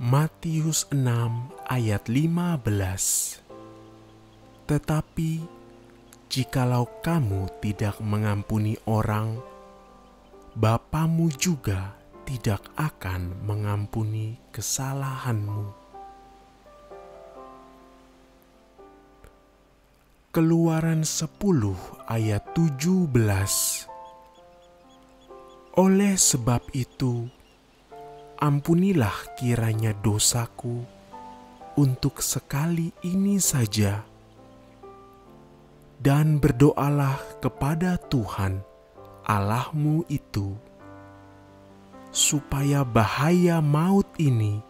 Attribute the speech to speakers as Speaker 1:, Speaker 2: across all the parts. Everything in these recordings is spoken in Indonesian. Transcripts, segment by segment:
Speaker 1: Matius 6 ayat 15. Tetapi jikalau kamu tidak mengampuni orang, Bapamu juga tidak akan mengampuni kesalahanmu. Keluaran 10 ayat 17. Oleh sebab itu, ampunilah kiranya dosaku untuk sekali ini saja, dan berdoalah kepada Tuhan Allahmu itu, supaya bahaya maut ini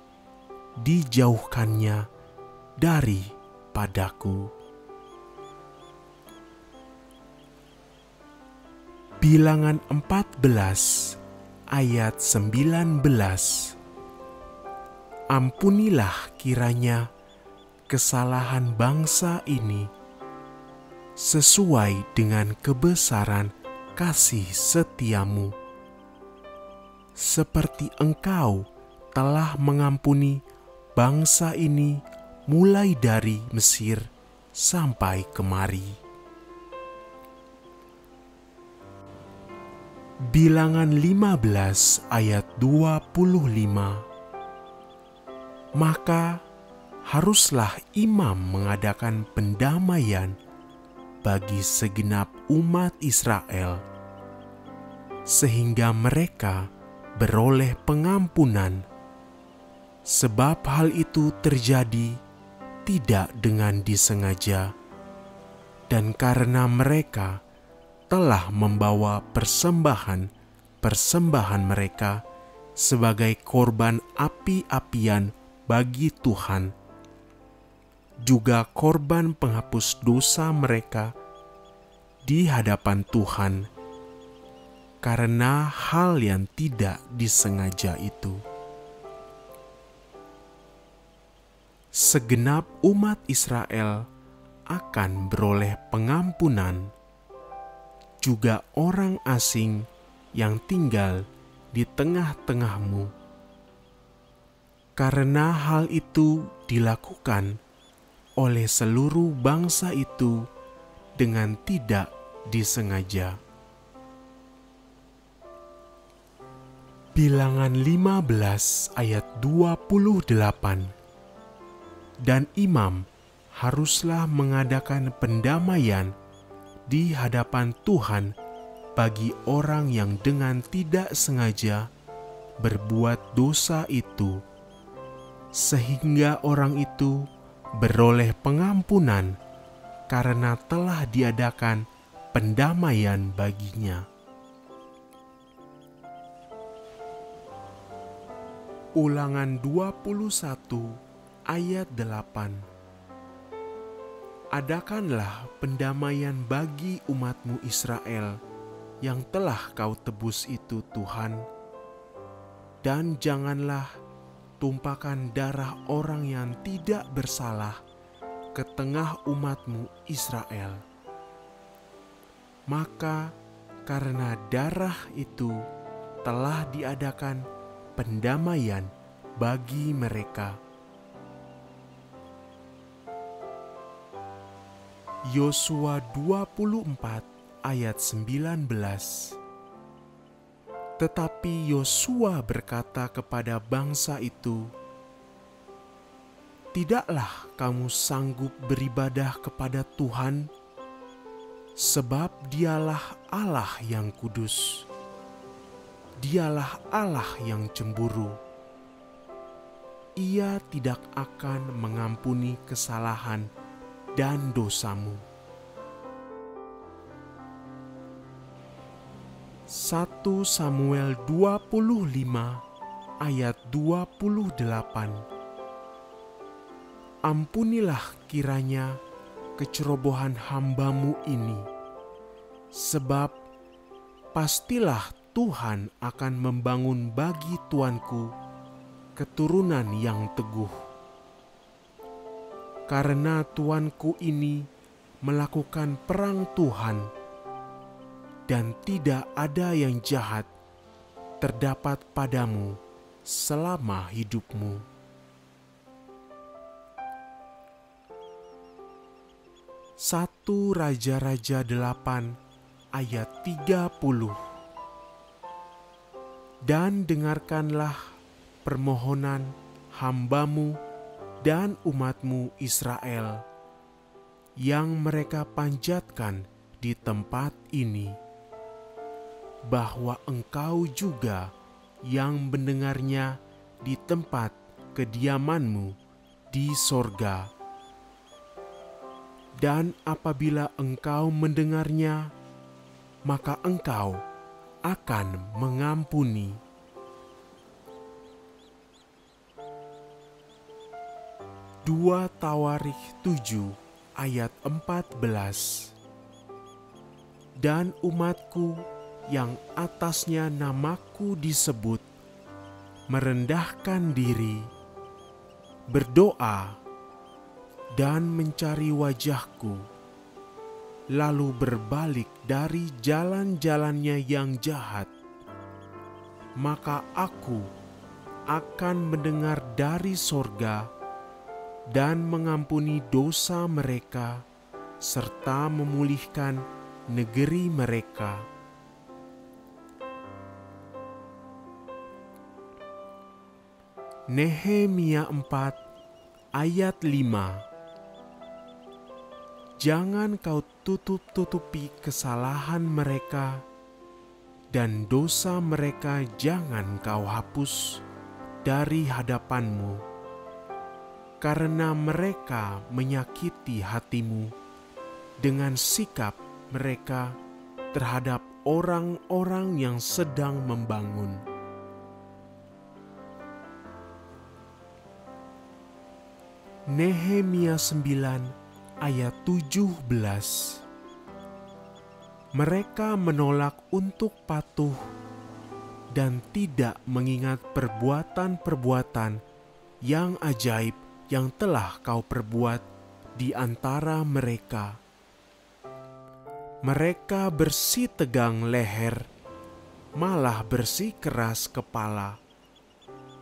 Speaker 1: dijauhkannya daripadaku. Bilangan 14 ayat 19. Ampunilah kiranya kesalahan bangsa ini sesuai dengan kebesaran kasih setiamu, seperti Engkau telah mengampuni bangsa ini mulai dari Mesir sampai kemari. Bilangan 15 ayat 25. Maka haruslah imam mengadakan pendamaian bagi segenap umat Israel, sehingga mereka beroleh pengampunan, sebab hal itu terjadi tidak dengan disengaja, dan karena mereka telah membawa persembahan mereka sebagai korban api-apian bagi Tuhan, juga korban penghapus dosa mereka di hadapan Tuhan, karena hal yang tidak disengaja itu. Segenap umat Israel akan beroleh pengampunan, juga orang asing yang tinggal di tengah-tengahmu, karena hal itu dilakukan oleh seluruh bangsa itu dengan tidak disengaja. Bilangan 15 ayat 28. Dan imam haruslah mengadakan pendamaian di hadapan Tuhan bagi orang yang dengan tidak sengaja berbuat dosa itu, sehingga orang itu beroleh pengampunan karena telah diadakan pendamaian baginya. Ulangan 21 ayat 8. Adakanlah pendamaian bagi umatmu Israel yang telah kau tebus itu, Tuhan, dan janganlah tumpahkan darah orang yang tidak bersalah ke tengah umatmu Israel. Maka karena darah itu telah diadakan pendamaian bagi mereka. Yosua 24 ayat 19. Tetapi Yosua berkata kepada bangsa itu, "Tidaklah kamu sanggup beribadah kepada Tuhan, sebab Dialah Allah yang kudus. Dialah Allah yang cemburu. Ia tidak akan mengampuni kesalahan dan dosamu." 1 Samuel 25 ayat 28. Ampunilah kiranya kecerobohan hambamu ini, sebab pastilah Tuhan akan membangun bagi tuanku keturunan yang teguh. Karena tuanku ini melakukan perang Tuhan, dan tidak ada yang jahat terdapat padamu selama hidupmu. 1 Raja-Raja 8 ayat 30. Dan dengarkanlah permohonan hamba-Mu dan umat-Mu Israel yang mereka panjatkan di tempat ini, bahwa Engkau juga yang mendengarnya di tempat kediaman-Mu di sorga. Dan apabila Engkau mendengarnya, maka Engkau akan mengampuni. Dua Tawarikh 7 ayat 14. Dan umatku yang atasnya namaku disebut, merendahkan diri, berdoa, dan mencari wajahku, lalu berbalik dari jalan-jalannya yang jahat, maka aku akan mendengar dari sorga dan mengampuni dosa mereka, serta memulihkan negeri mereka. Nehemia 4 ayat 5. Jangan kau tutup-tutupi kesalahan mereka, dan dosa mereka jangan kau hapus dari hadapan-Mu, karena mereka menyakiti hati-Mu dengan sikap mereka terhadap orang-orang yang sedang membangun. Nehemia 9 ayat 17. Mereka menolak untuk patuh dan tidak mengingat perbuatan-perbuatan yang ajaib yang telah kau perbuat di antara mereka. Mereka bersitegang leher, malah bersikeras kepala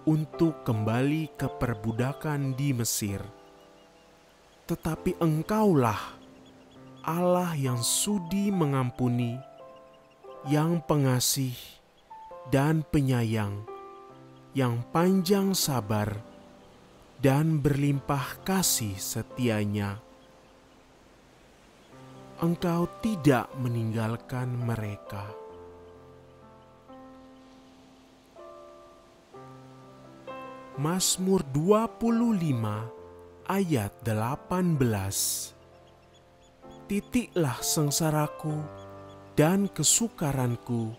Speaker 1: untuk kembali ke perbudakan di Mesir. Tetapi Engkaulah Allah yang sudi mengampuni, yang pengasih dan penyayang, yang panjang sabar dan berlimpah kasih setianya. Engkau tidak meninggalkan mereka. Mazmur 25 ayat 18. Titiklah sengsaraku dan kesukaranku,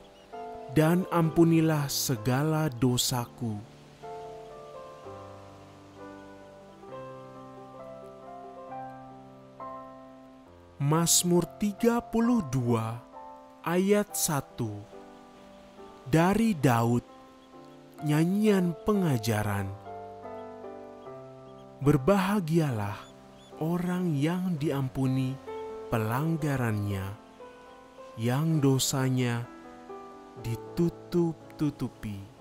Speaker 1: dan ampunilah segala dosaku. Mazmur 32 ayat 1. Dari Daud, nyanyian pengajaran. Berbahagialah orang yang diampuni pelanggarannya, yang dosanya ditutup-tutupi.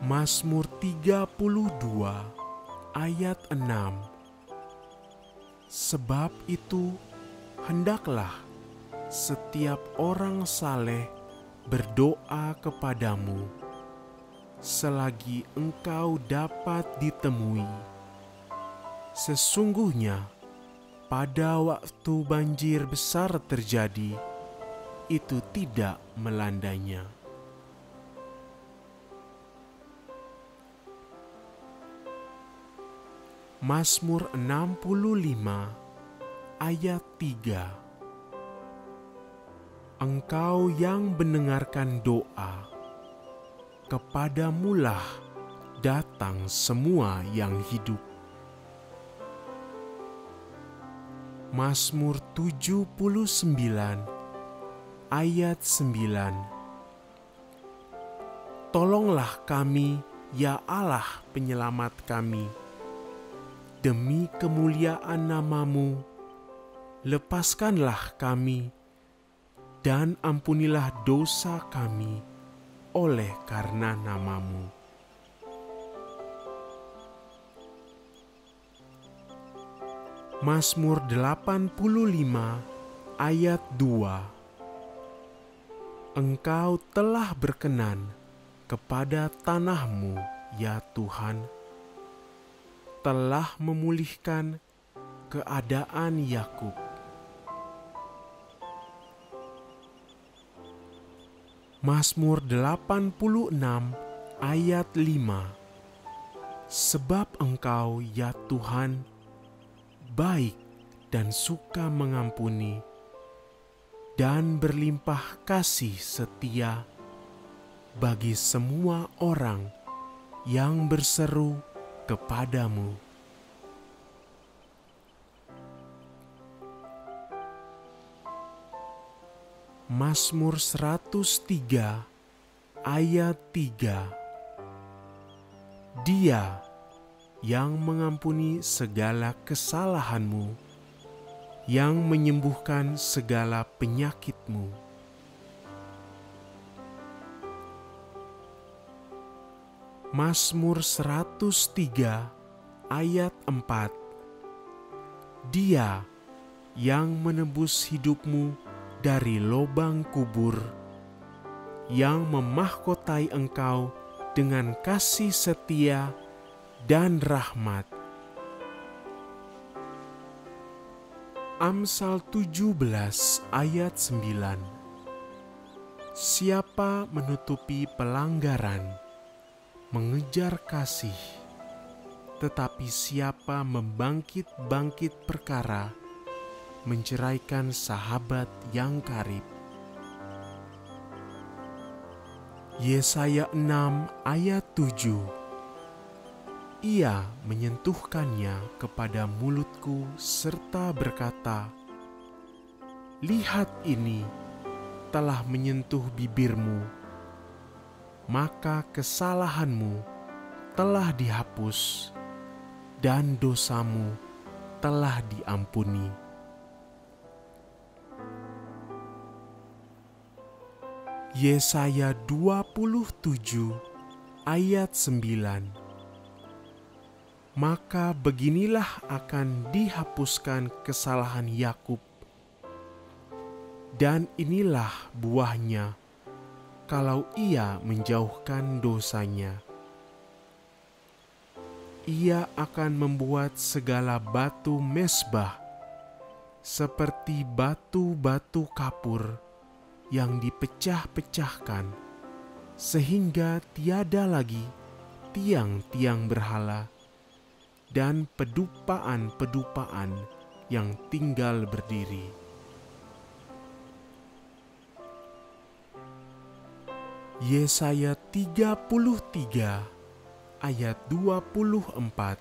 Speaker 1: Mazmur 32 ayat 6. Sebab itu hendaklah setiap orang saleh berdoa kepadamu selagi engkau dapat ditemui. Sesungguhnya pada waktu banjir besar terjadi, itu tidak melandanya. Mazmur 65 ayat 3. Engkau yang mendengarkan doa, kepadamulah datang semua yang hidup. Mazmur 79 ayat 9. Tolonglah kami, ya Allah penyelamat kami. Demi kemuliaan nama-Mu, lepaskanlah kami, dan ampunilah dosa kami oleh karena nama-Mu. Mazmur 85 ayat 2. Engkau telah berkenan kepada tanahmu, ya Tuhan, telah memulihkan keadaan Yakub. Mazmur 86 ayat 5. Sebab Engkau, ya Tuhan, baik dan suka mengampuni, dan berlimpah kasih setia bagi semua orang yang berseru kepadamu. Mazmur 103 ayat 3. Dia yang mengampuni segala kesalahanmu, yang menyembuhkan segala penyakitmu. Mazmur 103 ayat 4. Dia yang menebus hidupmu dari lubang kubur, yang memahkotai engkau dengan kasih setia dan rahmat. Amsal 17 ayat 9. Siapa menutupi pelanggaran, mengejar kasih, tetapi siapa membangkit-bangkit perkara, menceraikan sahabat yang karib. Yesaya 6 ayat 7. Ia menyentuhkannya kepada mulutku serta berkata, lihat, ini telah menyentuh bibirmu, maka kesalahanmu telah dihapus dan dosamu telah diampuni. Yesaya 27 ayat 9. Maka beginilah akan dihapuskan kesalahan Yakub, dan inilah buahnya kalau ia menjauhkan dosanya. Ia akan membuat segala batu mezbah seperti batu-batu kapur yang dipecah-pecahkan, sehingga tiada lagi tiang-tiang berhala dan pedupaan-pedupaan yang tinggal berdiri. Yesaya 33 ayat 24.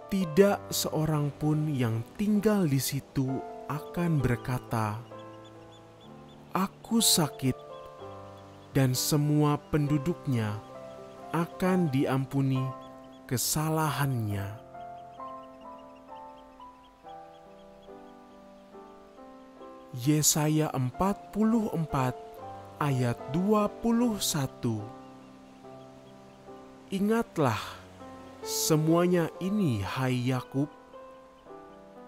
Speaker 1: Tidak seorang pun yang tinggal di situ akan berkata, aku sakit, dan semua penduduknya akan diampuni kesalahannya. Yesaya 44 ayat 21. Ingatlah semuanya ini, hai Yakub,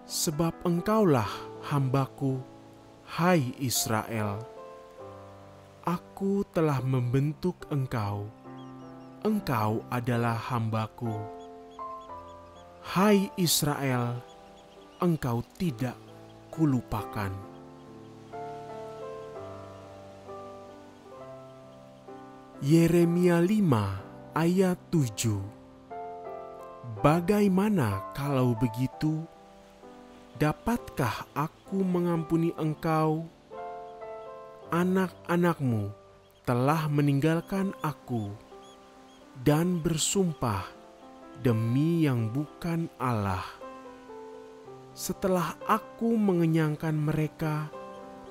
Speaker 1: sebab engkaulah hambaku, hai Israel. Aku telah membentuk engkau, engkau adalah hambaku. Hai Israel, engkau tidak kulupakan. Yeremia 5 ayat 7. Bagaimana kalau begitu? Dapatkah aku mengampuni engkau? Anak-anakmu telah meninggalkan aku dan bersumpah demi yang bukan Allah. Setelah aku mengenyangkan mereka,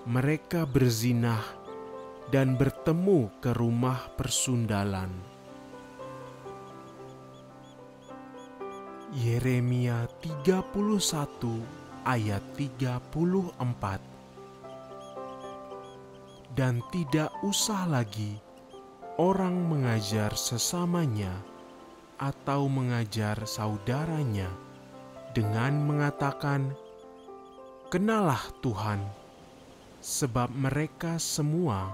Speaker 1: mereka berzinah dan bertemu ke rumah persundalan. Yeremia 31 ayat 34. Dan tidak usah lagi orang mengajar sesamanya atau mengajar saudaranya dengan mengatakan, "Kenalah Tuhan, sebab mereka semua,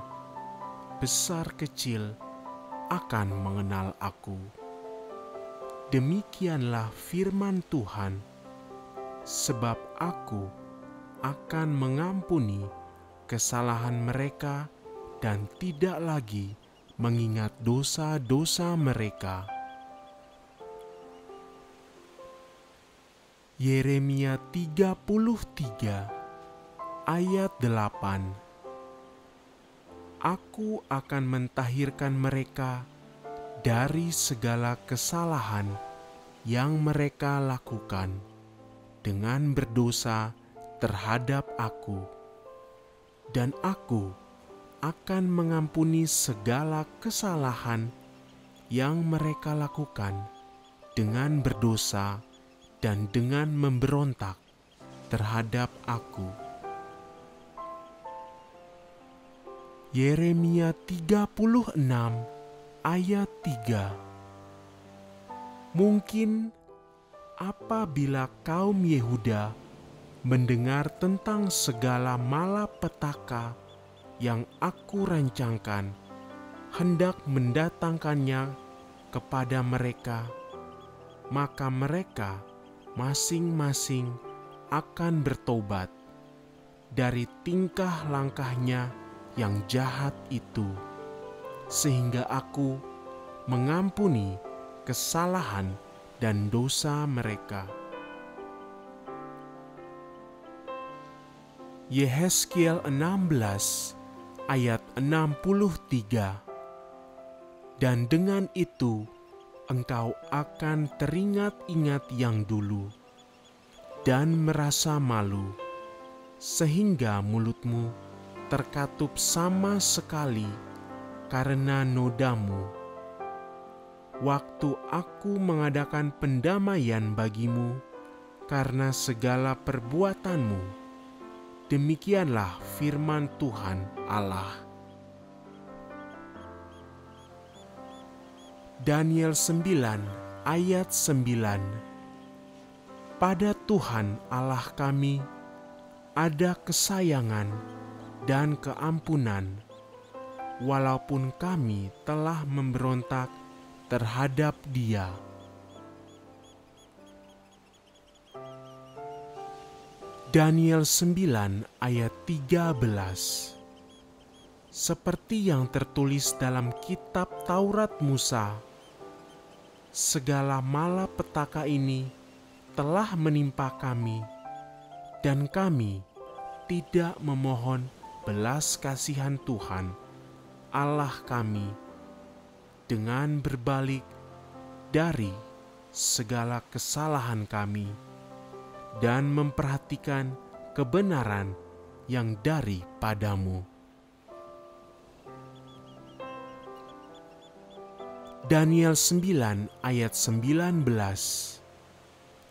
Speaker 1: besar kecil, akan mengenal Aku." Demikianlah firman Tuhan, sebab Aku akan mengampuni kesalahan mereka dan tidak lagi mengingat dosa-dosa mereka. Yeremia 33 ayat 8. Aku akan mentahirkan mereka dari segala kesalahan yang mereka lakukan dengan berdosa terhadap Aku, dan Aku akan mengampuni segala kesalahan yang mereka lakukan dengan berdosa dan dengan memberontak terhadap Aku. Yeremia 36 ayat 3. Mungkin apabila kaum Yehuda mendengar tentang segala malapetaka yang Aku rancangkan, hendak mendatangkannya kepada mereka, maka mereka masing-masing akan bertobat dari tingkah langkahnya yang jahat itu, sehingga Aku mengampuni kesalahan dan dosa mereka. Yehezkiel 16 ayat 63. Dan dengan itu engkau akan teringat-ingat yang dulu dan merasa malu, sehingga mulutmu terkatup sama sekali karena nodamu. Waktu Aku mengadakan pendamaian bagimu karena segala perbuatanmu. Demikianlah firman Tuhan Allah. Daniel 9 ayat 9. Pada Tuhan Allah kami ada kesayangan dan keampunan, walaupun kami telah memberontak terhadap Dia. Daniel 9 ayat 13. Seperti yang tertulis dalam kitab Taurat Musa, segala malapetaka ini telah menimpa kami, dan kami tidak memohon belas kasihan Tuhan Allah kami dengan berbalik dari segala kesalahan kami dan memperhatikan kebenaran yang daripadamu. Daniel 9 ayat 19.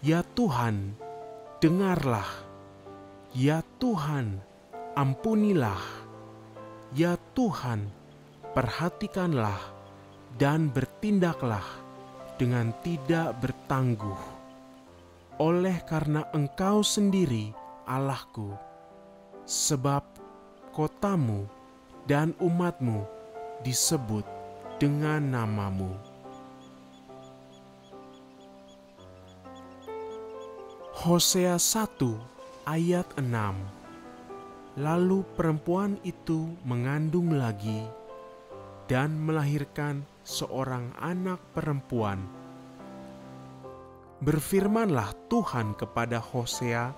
Speaker 1: Ya Tuhan, dengarlah. Ya Tuhan, ampunilah. Ya Tuhan, perhatikanlah dan bertindaklah dengan tidak bertangguh. Oleh karena Engkau sendiri Allahku, sebab kotamu dan umatmu disebut dengan namamu. Hosea 1 ayat 6. Lalu perempuan itu mengandung lagi dan melahirkan seorang anak perempuan. Berfirmanlah Tuhan kepada Hosea,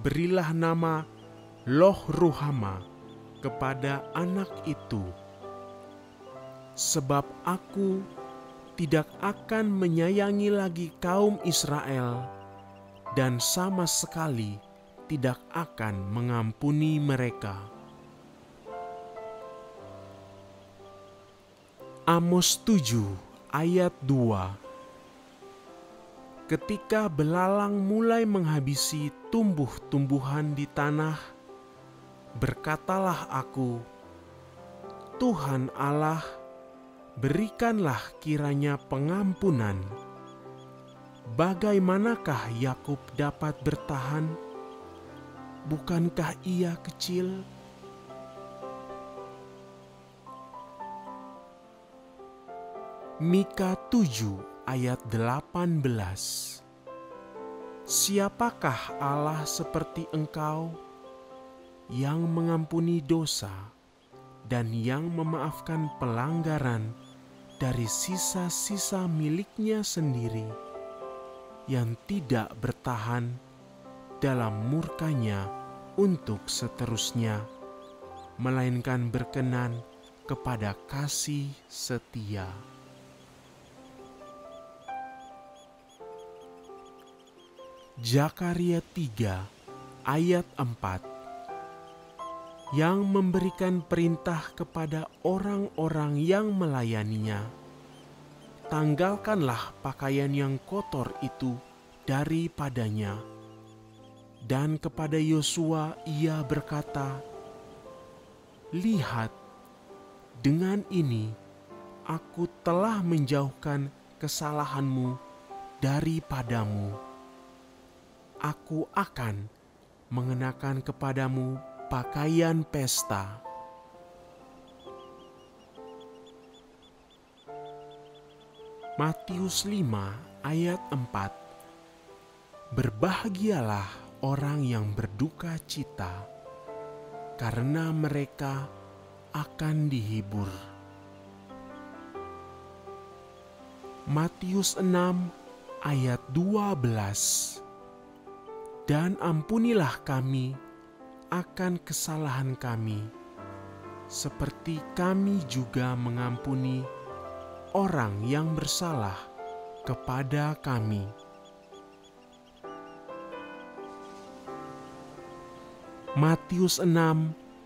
Speaker 1: berilah nama Loh-ruhama kepada anak itu, sebab Aku tidak akan menyayangi lagi kaum Israel dan sama sekali tidak akan mengampuni mereka. Amos 7 ayat 2. Ketika belalang mulai menghabisi tumbuh-tumbuhan di tanah, berkatalah Aku, Tuhan Allah, berikanlah kiranya pengampunan bagaimanakah Yakub dapat bertahan? Bukankah ia kecil? Mika 7 ayat 18. Siapakah Allah seperti Engkau, yang mengampuni dosa dan yang memaafkan pelanggaran dari sisa-sisa miliknya sendiri, yang tidak bertahan dalam murkanya untuk seterusnya, melainkan berkenan kepada kasih setia. Zakaria 3 ayat 4, yang memberikan perintah kepada orang-orang yang melayaninya, tanggalkanlah pakaian yang kotor itu daripadanya. Dan kepada Yosua ia berkata, lihat, dengan ini aku telah menjauhkan kesalahanmu daripadamu. Aku akan mengenakan kepadamu pakaian pesta. Matius 5 ayat 4. Berbahagialah orang yang berduka cita, karena mereka akan dihibur. Matius 6 ayat 12. Dan ampunilah kami akan kesalahan kami, seperti kami juga mengampuni orang yang bersalah kepada kami. Matius 6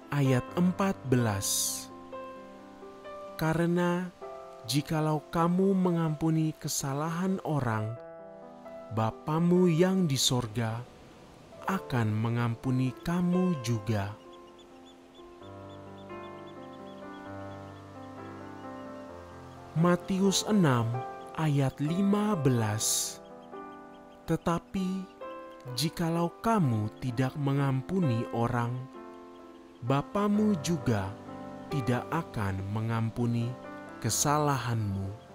Speaker 1: ayat 14. Karena jikalau kamu mengampuni kesalahan orang, Bapamu yang di sorga akan mengampuni kamu juga. Matius 6 ayat 15. Tetapi jikalau kamu tidak mengampuni orang, Bapamu juga tidak akan mengampuni kesalahanmu.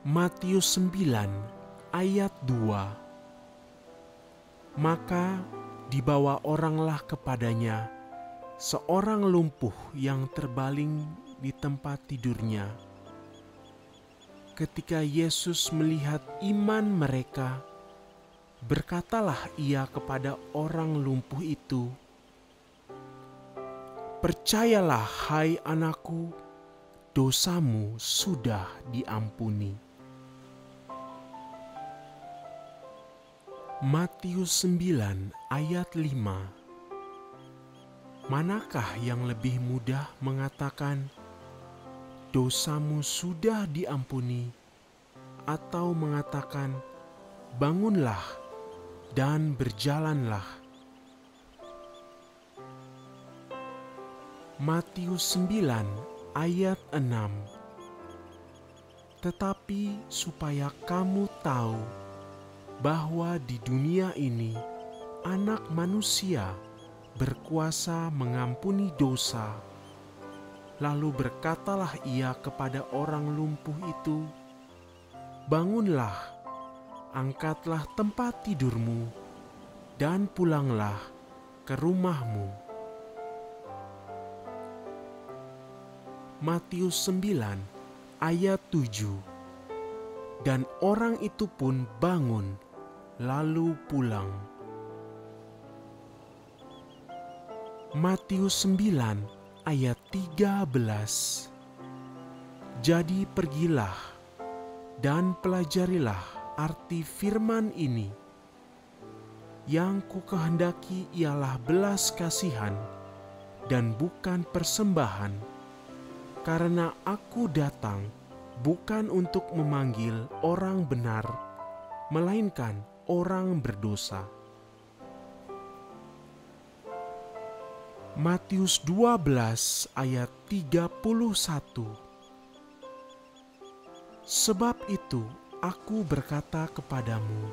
Speaker 1: Matius 9 ayat 2. Maka dibawa oranglah kepadanya seorang lumpuh yang terbaling di tempat tidurnya. Ketika Yesus melihat iman mereka, berkatalah ia kepada orang lumpuh itu, percayalah hai anakku, dosamu sudah diampuni. Matius 9 ayat 5. Manakah yang lebih mudah mengatakan, dosamu sudah diampuni, atau mengatakan, bangunlah dan berjalanlah? Matius 9 ayat 6. Tetapi supaya kamu tahu bahwa di dunia ini Anak Manusia berkuasa mengampuni dosa. Lalu berkatalah ia kepada orang lumpuh itu, bangunlah, angkatlah tempat tidurmu, dan pulanglah ke rumahmu. Matius 9 ayat 7. Dan orang itu pun bangun, lalu pulang. Matius 9 ayat 13. Jadi pergilah dan pelajarilah arti firman ini. Yang kukehendaki ialah belas kasihan dan bukan persembahan, karena aku datang bukan untuk memanggil orang benar, melainkan orang berdosa. Matius 12 ayat 31. Sebab itu aku berkata kepadamu,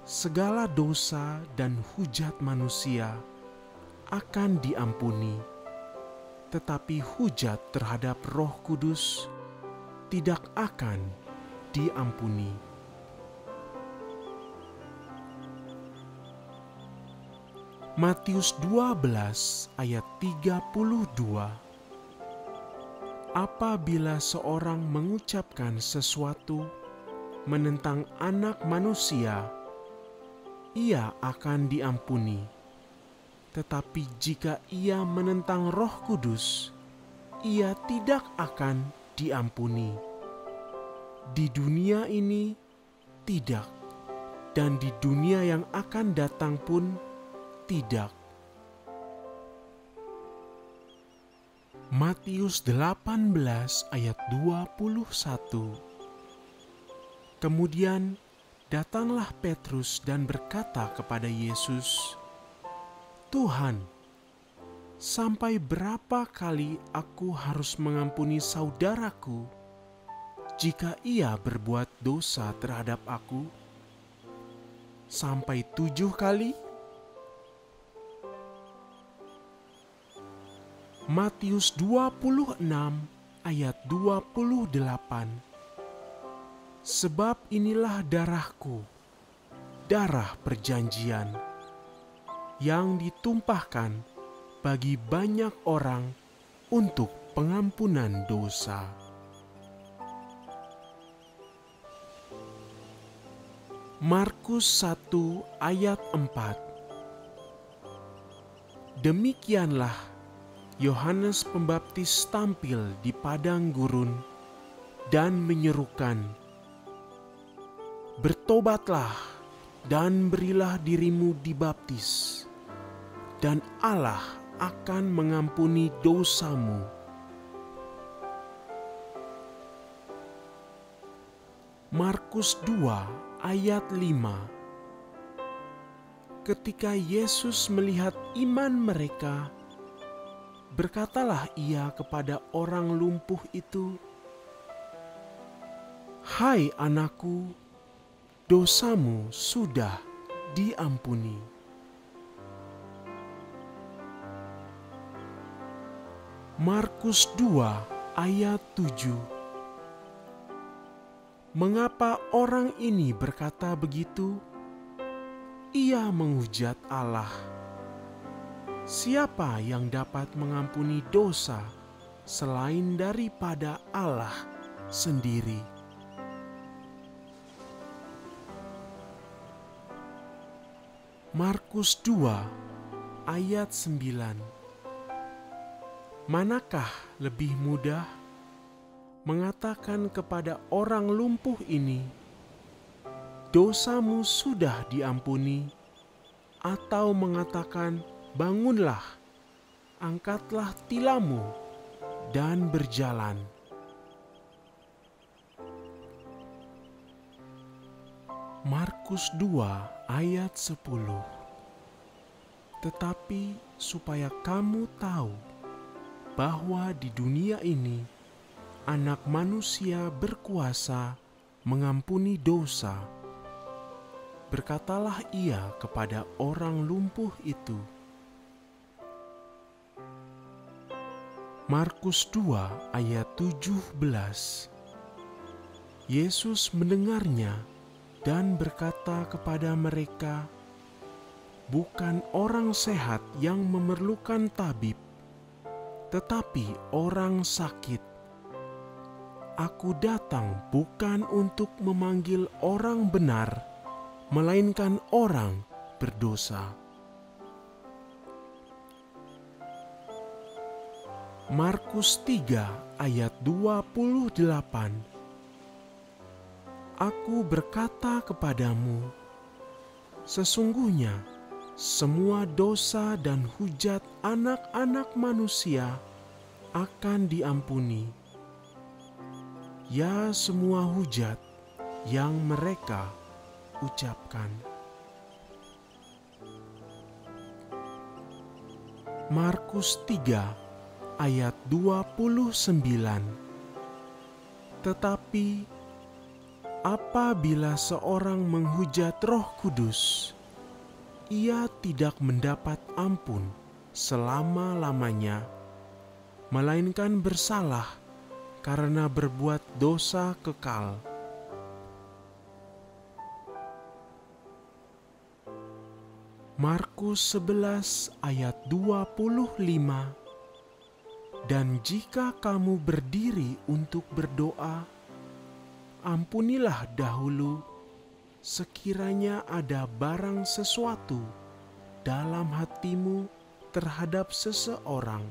Speaker 1: segala dosa dan hujat manusia akan diampuni, tetapi hujat terhadap Roh Kudus tidak akan diampuni. Matius 12 ayat 32. Apabila seorang mengucapkan sesuatu menentang Anak Manusia, ia akan diampuni. Tetapi jika ia menentang Roh Kudus, ia tidak akan diampuni. Di dunia ini tidak, dan di dunia yang akan datang pun tidak. Matius 18 ayat 21. Kemudian datanglah Petrus dan berkata kepada Yesus, "Tuhan, sampai berapa kali aku harus mengampuni saudaraku jika ia berbuat dosa terhadap aku? Sampai 7 kali?" Matius 26 ayat 28. Sebab inilah darahku, darah perjanjian, yang ditumpahkan bagi banyak orang untuk pengampunan dosa. Markus 1 ayat 4. Demikianlah Yohanes Pembaptis tampil di padang gurun dan menyerukan, "Bertobatlah dan berilah dirimu dibaptis, dan Allah akan mengampuni dosamu." Markus 2 ayat 5. Ketika Yesus melihat iman mereka, berkatalah ia kepada orang lumpuh itu, "Hai anakku, dosamu sudah diampuni." Markus 2 ayat 7. Mengapa orang ini berkata begitu? Ia menghujat Allah. Siapa yang dapat mengampuni dosa selain daripada Allah sendiri? Markus 2 ayat 9. Manakah lebih mudah mengatakan kepada orang lumpuh ini, "Dosamu sudah diampuni," atau mengatakan, "Bangunlah, angkatlah tilammu, dan berjalan"? Markus 2 ayat 10. Tetapi supaya kamu tahu bahwa di dunia ini Anak Manusia berkuasa mengampuni dosa, berkatalah ia kepada orang lumpuh itu. Markus 2 ayat 17. Yesus mendengarnya dan berkata kepada mereka, "Bukan orang sehat yang memerlukan tabib, tetapi orang sakit. Aku datang bukan untuk memanggil orang benar, melainkan orang berdosa." Markus 3 ayat 28. Aku berkata kepadamu, sesungguhnya semua dosa dan hujat anak-anak manusia akan diampuni. Ya, semua hujat yang mereka ucapkan. Markus 3 ayat 29. Tetapi apabila seorang menghujat Roh Kudus, ia tidak mendapat ampun selama-lamanya, melainkan bersalah karena berbuat dosa kekal. Markus 11 ayat 25. Dan jika kamu berdiri untuk berdoa, ampunilah dahulu sekiranya ada barang sesuatu dalam hatimu terhadap seseorang,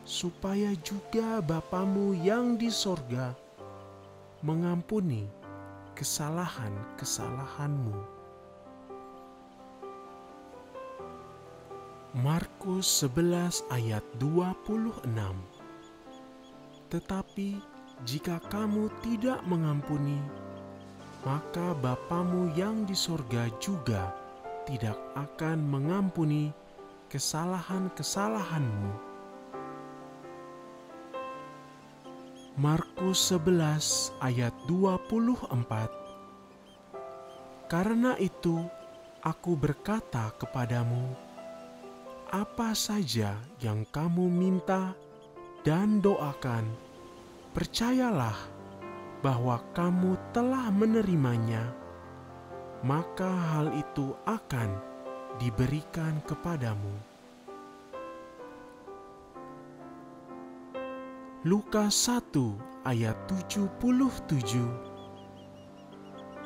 Speaker 1: supaya juga Bapamu yang di sorga mengampuni kesalahan-kesalahanmu. Markus 11 ayat 26. Tetapi jika kamu tidak mengampuni, maka Bapamu yang di sorga juga tidak akan mengampuni kesalahan-kesalahanmu. Markus 11 ayat 24. Karena itu aku berkata kepadamu, apa saja yang kamu minta dan doakan, percayalah bahwa kamu telah menerimanya, maka hal itu akan diberikan kepadamu. Lukas 1 ayat 77.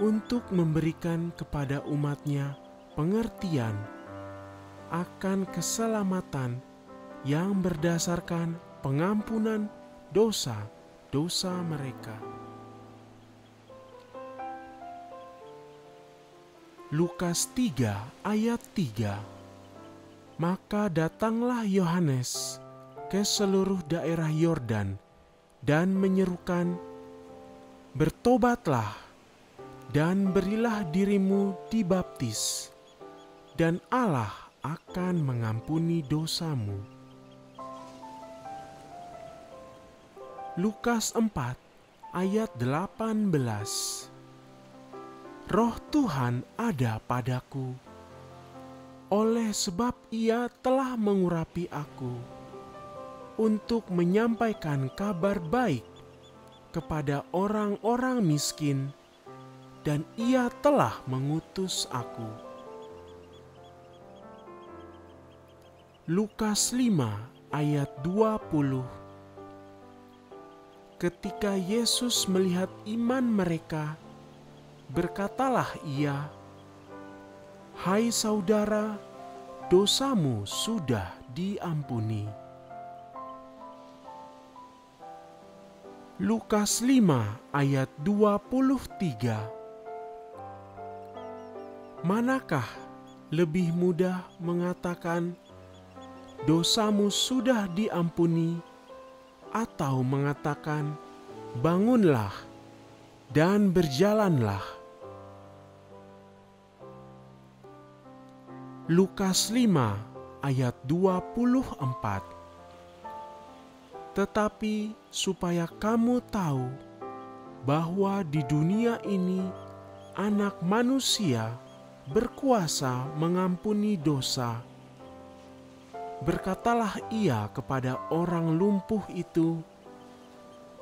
Speaker 1: Untuk memberikan kepada umatnya pengertian akan keselamatan yang berdasarkan pengampunan dosa-dosa mereka. Lukas 3 ayat 3. Maka datanglah Yohanes ke seluruh daerah Yordan dan menyerukan, bertobatlah dan berilah dirimu dibaptis, dan Allah akan mengampuni dosamu. Lukas 4 ayat 18. Roh Tuhan ada padaku, oleh sebab Ia telah mengurapi aku untuk menyampaikan kabar baik kepada orang-orang miskin, dan Ia telah mengutus aku. Lukas 5 ayat 20. Ketika Yesus melihat iman mereka, berkatalah Ia, "Hai saudara, dosamu sudah diampuni." Lukas 5 ayat 23. Manakah lebih mudah mengatakan, dosamu sudah diampuni, atau mengatakan, bangunlah dan berjalanlah? Lukas 5 ayat 24. Tetapi supaya kamu tahu bahwa di dunia ini Anak Manusia berkuasa mengampuni dosa, berkatalah Ia kepada orang lumpuh itu,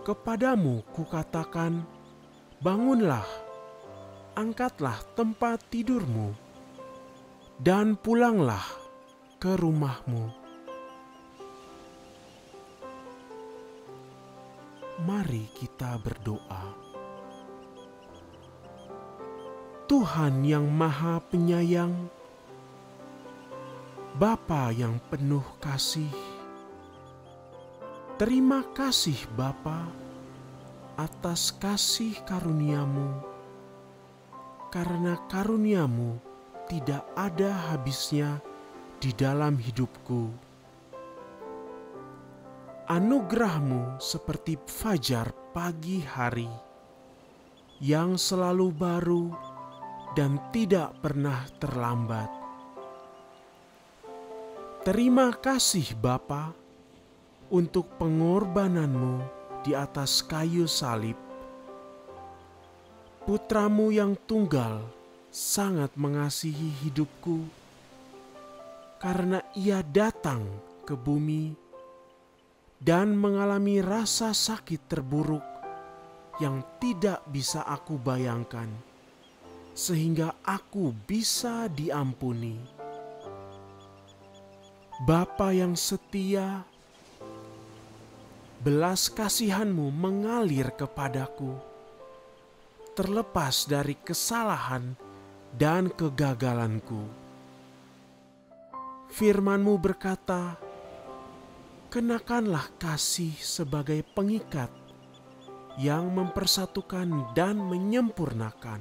Speaker 1: "Kepadamu kukatakan, bangunlah, angkatlah tempat tidurmu, dan pulanglah ke rumahmu." Mari kita berdoa. Tuhan yang Maha Penyayang, Bapa yang penuh kasih, terima kasih Bapa atas kasih karunia-Mu, karena karunia-Mu tidak ada habisnya di dalam hidupku. Anugerah-Mu seperti fajar pagi hari, yang selalu baru dan tidak pernah terlambat. Terima kasih Bapa untuk pengorbanan-Mu di atas kayu salib. Putramu yang tunggal sangat mengasihi hidupku, karena ia datang ke bumi dan mengalami rasa sakit terburuk yang tidak bisa aku bayangkan, sehingga aku bisa diampuni. Bapa yang setia, belas kasihan-Mu mengalir kepadaku, terlepas dari kesalahan dan kegagalanku. Firman-Mu berkata, kenakanlah kasih sebagai pengikat yang mempersatukan dan menyempurnakan.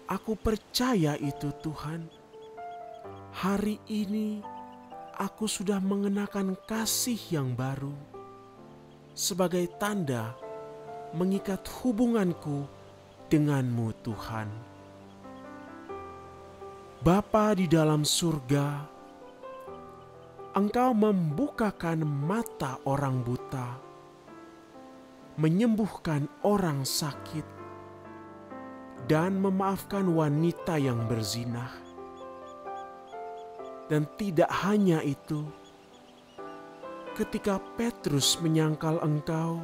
Speaker 1: Aku percaya itu, Tuhan. Hari ini aku sudah mengenakan kasih yang baru sebagai tanda mengikat hubunganku dengan-Mu, Tuhan. Bapa di dalam surga, Engkau membukakan mata orang buta, menyembuhkan orang sakit, dan memaafkan wanita yang berzinah. Dan tidak hanya itu, ketika Petrus menyangkal Engkau,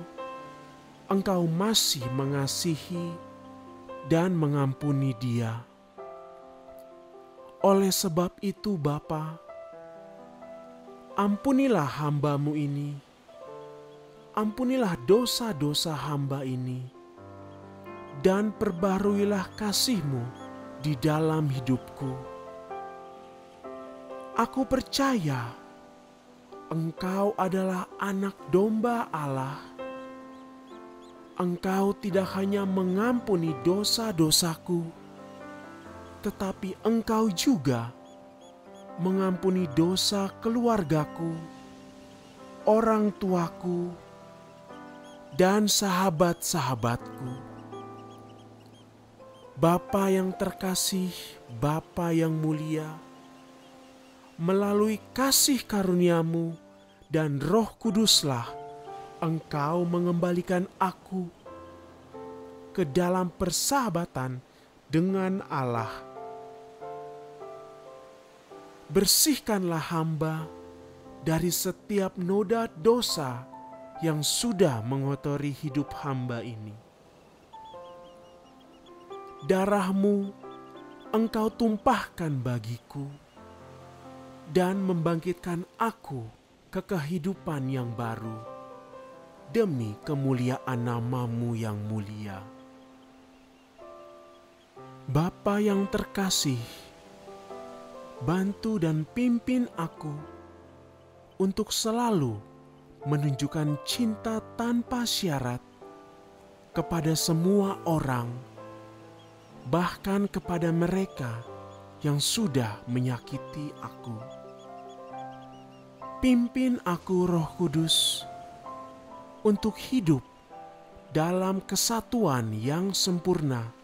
Speaker 1: Engkau masih mengasihi dan mengampuni dia. Oleh sebab itu Bapa, ampunilah hamba-Mu ini, ampunilah dosa-dosa hamba ini, dan perbaharuilah kasih-Mu di dalam hidupku. Aku percaya Engkau adalah anak domba Allah. Engkau tidak hanya mengampuni dosa-dosaku, tetapi Engkau juga mengampuni dosa keluargaku, orang tuaku, dan sahabat-sahabatku. Bapa yang terkasih, Bapa yang mulia, melalui kasih karunia-Mu dan Roh Kuduslah, Engkau mengembalikan aku ke dalam persahabatan dengan Allah. Bersihkanlah hamba dari setiap noda dosa yang sudah mengotori hidup hamba ini. Darah-Mu Engkau tumpahkan bagiku dan membangkitkan aku ke kehidupan yang baru demi kemuliaan nama-Mu yang mulia. Bapa yang terkasih, bantu dan pimpin aku untuk selalu menunjukkan cinta tanpa syarat kepada semua orang, bahkan kepada mereka yang sudah menyakiti aku. Pimpin aku, Roh Kudus, untuk hidup dalam kesatuan yang sempurna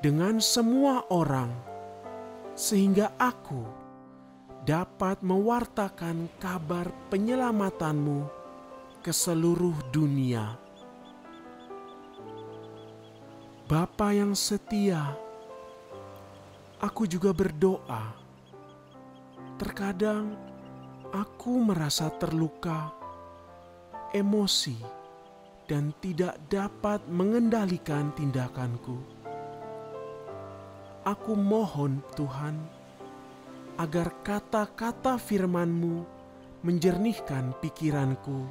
Speaker 1: dengan semua orang, sehingga aku dapat mewartakan kabar penyelamatan-Mu ke seluruh dunia. Bapa yang setia, aku juga berdoa. Terkadang aku merasa terluka, emosi, dan tidak dapat mengendalikan tindakanku. Aku mohon Tuhan, agar kata-kata firman-Mu menjernihkan pikiranku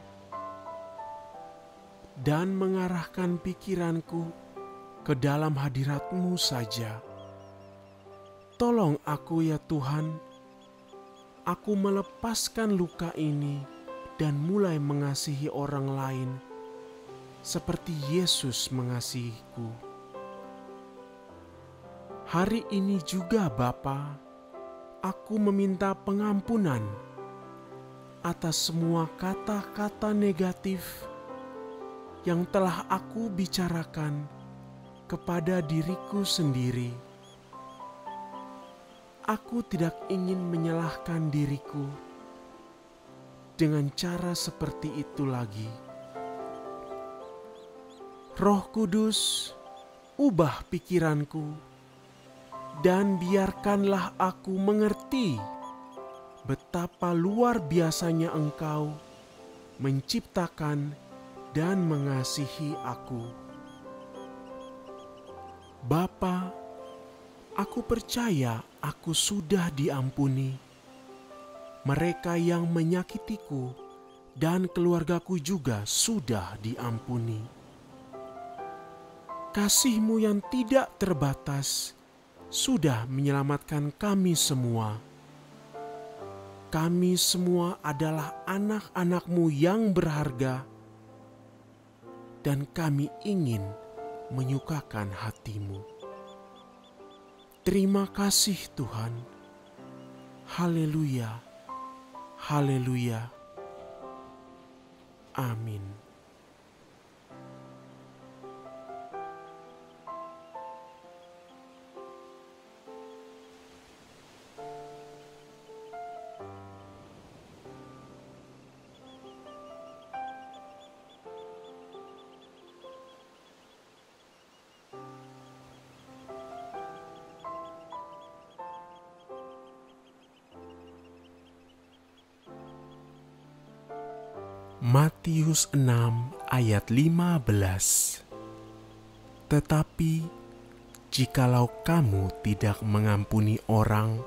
Speaker 1: dan mengarahkan pikiranku ke dalam hadirat-Mu saja. Tolong aku ya Tuhan, aku melepaskan luka ini dan mulai mengasihi orang lain seperti Yesus mengasihiku. Hari ini juga Bapa, aku meminta pengampunan atas semua kata-kata negatif yang telah aku bicarakan kepada diriku sendiri. Aku tidak ingin menyalahkan diriku dengan cara seperti itu lagi. Roh Kudus, ubah pikiranku, dan biarkanlah aku mengerti betapa luar biasanya Engkau menciptakan dan mengasihi aku. Bapa, aku percaya aku sudah diampuni. Mereka yang menyakitiku dan keluargaku juga sudah diampuni. Kasih-Mu yang tidak terbatas sudah menyelamatkan kami semua. Kami semua adalah anak-anak-Mu yang berharga, dan kami ingin menyukakan hati-Mu. Terima kasih Tuhan. Haleluya, haleluya. Amin. Matius 6 ayat 15. Tetapi jikalau kamu tidak mengampuni orang,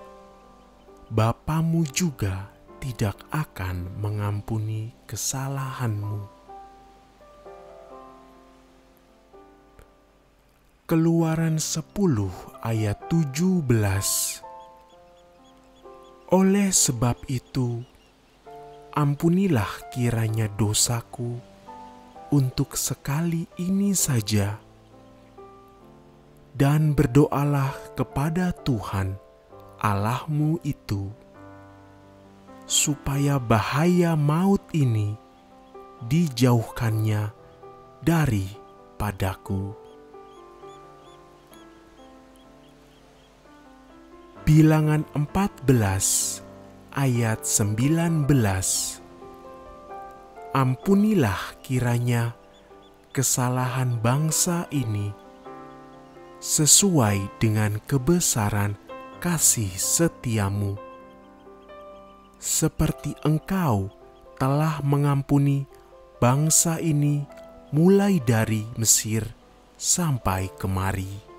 Speaker 1: Bapamu juga tidak akan mengampuni kesalahanmu. Keluaran 10 ayat 17. Oleh sebab itu, ampunilah kiranya dosaku untuk sekali ini saja, dan berdoalah kepada Tuhan Allahmu itu, supaya bahaya maut ini dijauhkannya daripadaku. Bilangan 14 ayat 19. Ampunilah kiranya kesalahan bangsa ini sesuai dengan kebesaran kasih setiamu, seperti Engkau telah mengampuni bangsa ini mulai dari Mesir sampai kemari.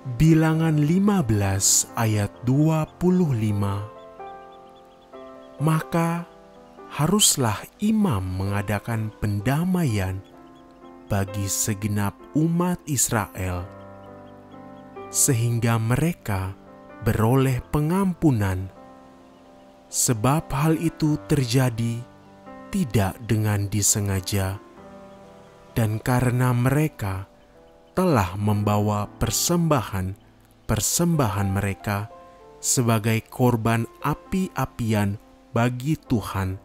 Speaker 1: Bilangan 15 ayat 25. Maka haruslah imam mengadakan pendamaian bagi segenap umat Israel, sehingga mereka beroleh pengampunan, sebab hal itu terjadi tidak dengan disengaja, dan karena mereka telah membawa persembahan mereka sebagai korban api-apian bagi Tuhan,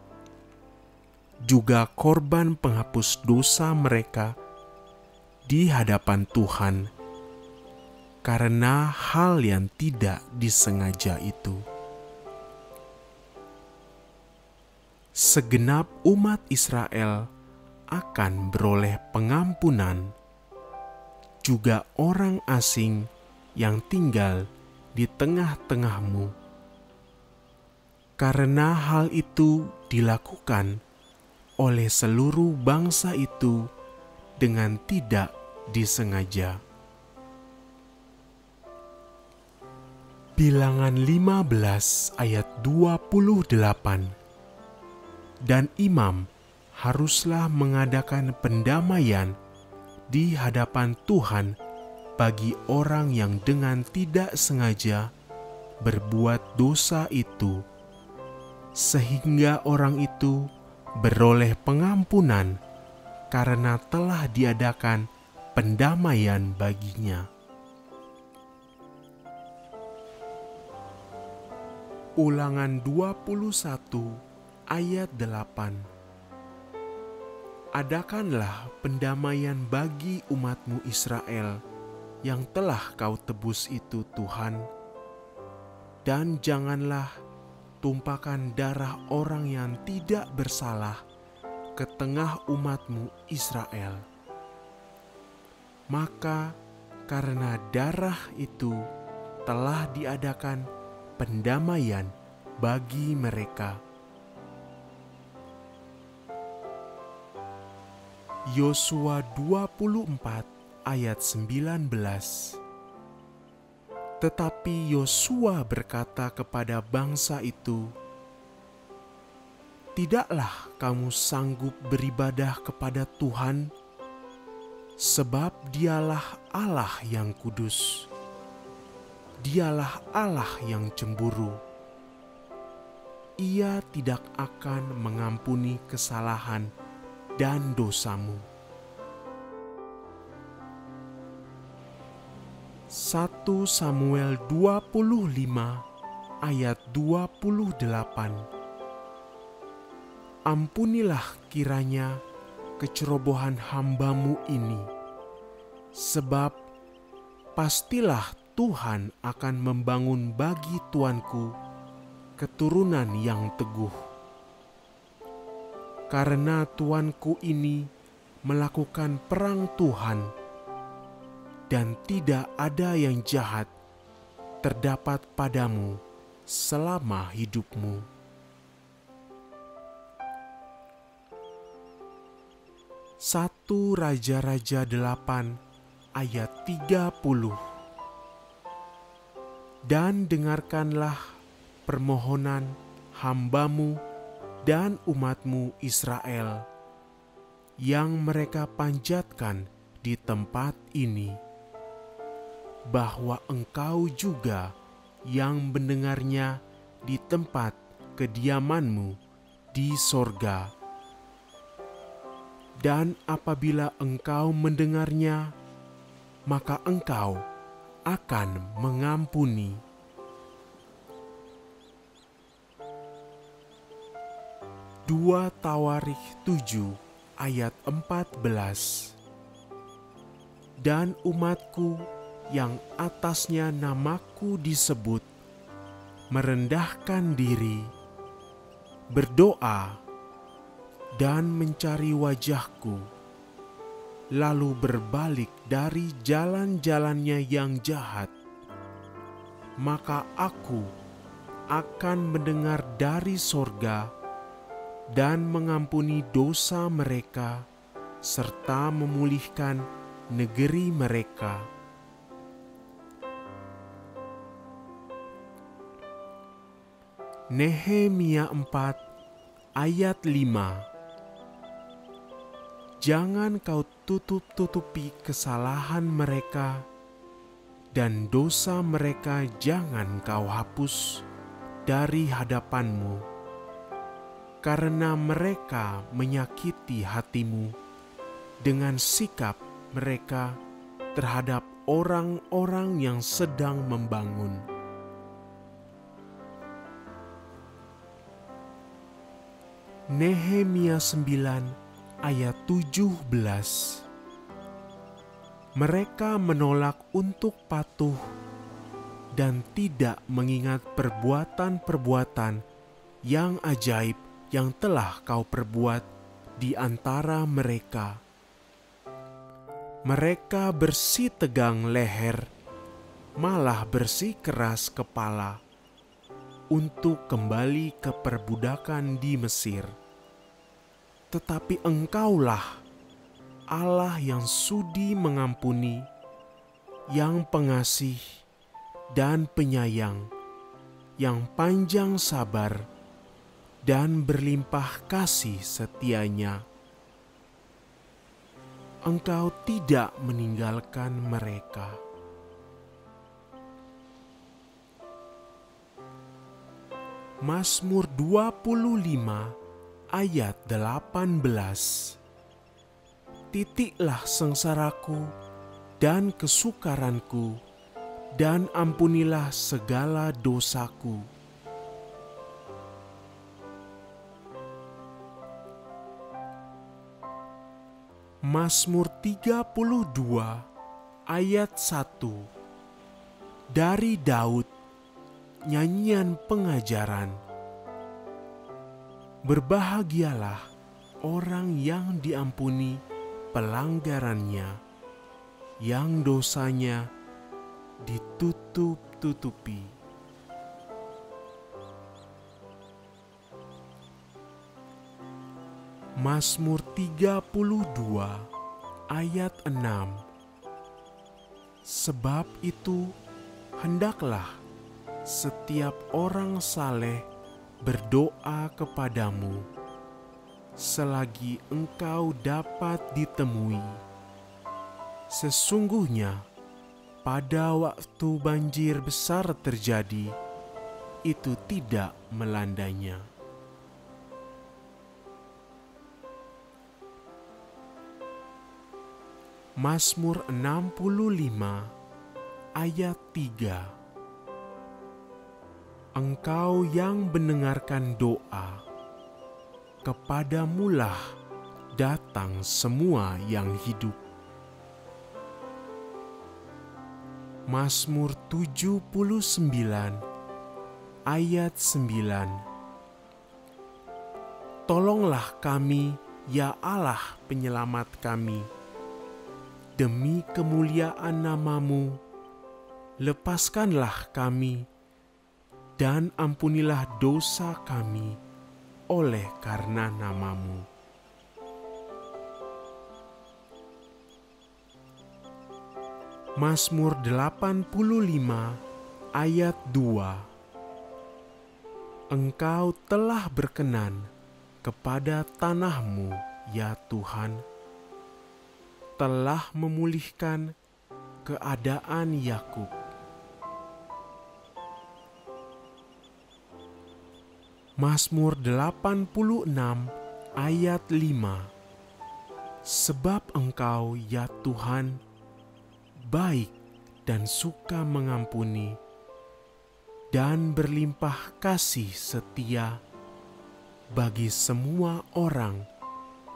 Speaker 1: juga korban penghapus dosa mereka di hadapan Tuhan, karena hal yang tidak disengaja itu. Segenap umat Israel akan beroleh pengampunan, juga orang asing yang tinggal di tengah-tengahmu, karena hal itu dilakukan oleh seluruh bangsa itu dengan tidak disengaja. Bilangan 15 ayat 28. Dan imam haruslah mengadakan pendamaian di hadapan Tuhan bagi orang yang dengan tidak sengaja berbuat dosa itu, sehingga orang itu beroleh pengampunan karena telah diadakan pendamaian baginya. Ulangan 21 ayat 8. Adakanlah pendamaian bagi umatmu Israel yang telah kau tebus itu Tuhan, dan janganlah tumpahkan darah orang yang tidak bersalah ke tengah umatmu Israel. Maka karena darah itu telah diadakan pendamaian bagi mereka. Yosua 24 ayat 19. Tetapi Yosua berkata kepada bangsa itu, "Tidaklah kamu sanggup beribadah kepada Tuhan, sebab Dialah Allah yang kudus. Dialah Allah yang cemburu. Ia tidak akan mengampuni kesalahan dan dosamu." 1 Samuel 25 ayat 28. Ampunilah kiranya kecerobohan hambamu ini, sebab pastilah Tuhan akan membangun bagi tuanku keturunan yang teguh. Karena tuanku ini melakukan perang Tuhan, dan tidak ada yang jahat terdapat padamu selama hidupmu. Satu Raja-Raja 8 ayat 30. Dan dengarkanlah permohonan hambamu dan umatmu Israel yang mereka panjatkan di tempat ini, bahwa engkau juga yang mendengarnya di tempat kediamanmu di sorga. Dan apabila engkau mendengarnya, maka engkau akan mengampuni. Dua Tawarikh 7 ayat 14. Dan umatku yang atasnya namaku disebut, merendahkan diri, berdoa, dan mencari wajahku, lalu berbalik dari jalan-jalannya yang jahat, maka aku akan mendengar dari sorga dan mengampuni dosa mereka serta memulihkan negeri mereka. Nehemia 4 ayat 5. Jangan kau tutup-tutupi kesalahan mereka, dan dosa mereka jangan kau hapus dari hadapanmu, karena mereka menyakiti hatimu dengan sikap mereka terhadap orang-orang yang sedang membangun. Nehemia 9 ayat 17. Mereka menolak untuk patuh dan tidak mengingat perbuatan-perbuatan yang ajaib yang telah kau perbuat di antara mereka. Mereka bersitegang leher, malah bersikeras kepala untuk kembali ke perbudakan di Mesir. Tetapi engkaulah Allah yang sudi mengampuni, yang pengasih dan penyayang, yang panjang sabar dan berlimpah kasih setianya. Engkau tidak meninggalkan mereka. Mazmur 25 ayat 18. Titiklah sengsaraku dan kesukaranku, dan ampunilah segala dosaku. Mazmur 32 ayat 1. Dari Daud, nyanyian pengajaran. Berbahagialah orang yang diampuni pelanggarannya, yang dosanya ditutup-tutupi. Mazmur 32 ayat 6. Sebab itu hendaklah setiap orang saleh berdoa kepadamu selagi engkau dapat ditemui. Sesungguhnya pada waktu banjir besar terjadi, itu tidak melandainya. Mazmur 65 ayat 3. Engkau yang mendengarkan doa, kepadamulah datang semua yang hidup. Mazmur 79 ayat 9. Tolonglah kami, ya Allah penyelamat kami. Demi kemuliaan nama-Mu, lepaskanlah kami, dan ampunilah dosa kami oleh karena nama-Mu. Mazmur 85 ayat 2. Engkau telah berkenan kepada tanah-Mu, ya Tuhan, telah memulihkan keadaan Yakub. Mazmur 86 ayat 5. Sebab Engkau, ya Tuhan, baik dan suka mengampuni, dan berlimpah kasih setia bagi semua orang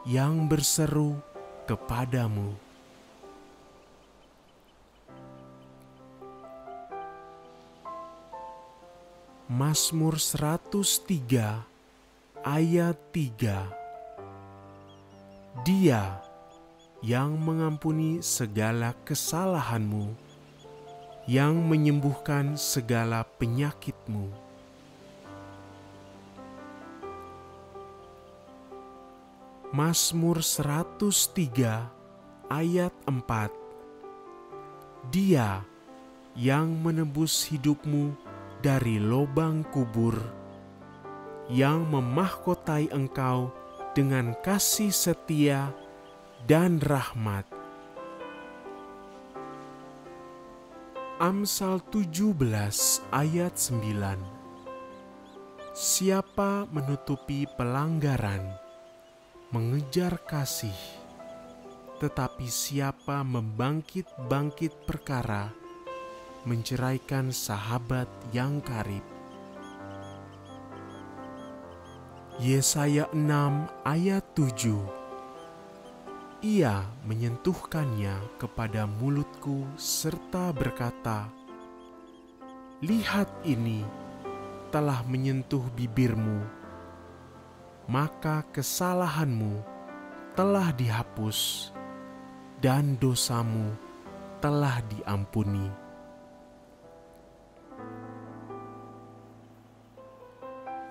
Speaker 1: yang berseru kepadamu. Mazmur 103 ayat 3. Dia yang mengampuni segala kesalahanmu, yang menyembuhkan segala penyakitmu. Mazmur 103 ayat 4. Dia yang menebus hidupmu dari lubang kubur, yang memahkotai engkau dengan kasih setia dan rahmat. Amsal 17 ayat 9. Siapa menutupi pelanggaran, mengejar kasih, tetapi siapa membangkit-bangkit perkara, menceraikan sahabat yang karib. Yesaya 6 ayat 7. Ia menyentuhkannya kepada mulutku serta berkata, lihat, ini telah menyentuh bibirmu, maka kesalahanmu telah dihapus dan dosamu telah diampuni.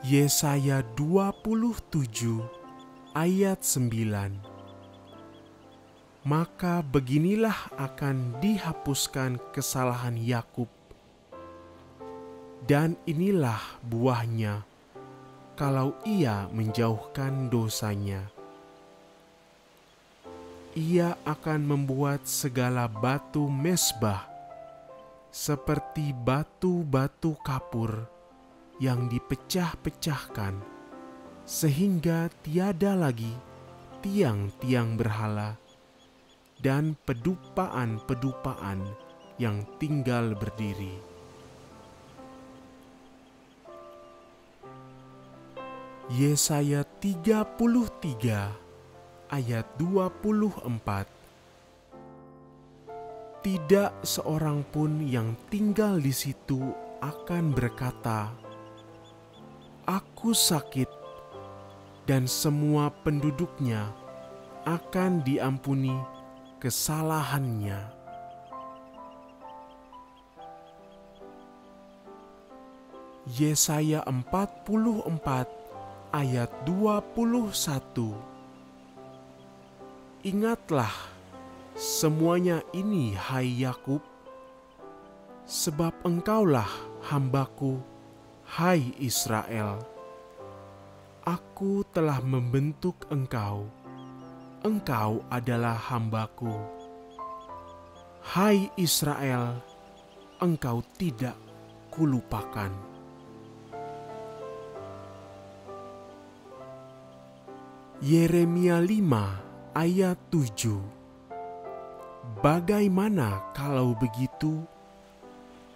Speaker 1: Yesaya 27 ayat 9. Maka beginilah akan dihapuskan kesalahan Yakub, dan inilah buahnya kalau ia menjauhkan dosanya. Ia akan membuat segala batu mezbah seperti batu-batu kapur yang dipecah-pecahkan, sehingga tiada lagi tiang-tiang berhala dan pedupaan-pedupaan yang tinggal berdiri. Yesaya 33 ayat 24. Tidak seorang pun yang tinggal di situ akan berkata, aku sakit, dan semua penduduknya akan diampuni kesalahannya. Yesaya 44 ayat 21. Ingatlah semuanya ini, hai Yakub, sebab engkaulah hambaku, hai Israel. Aku telah membentuk engkau, engkau adalah hambaku. Hai Israel, engkau tidak kulupakan. Yeremia 5 ayat 7. Bagaimana kalau begitu?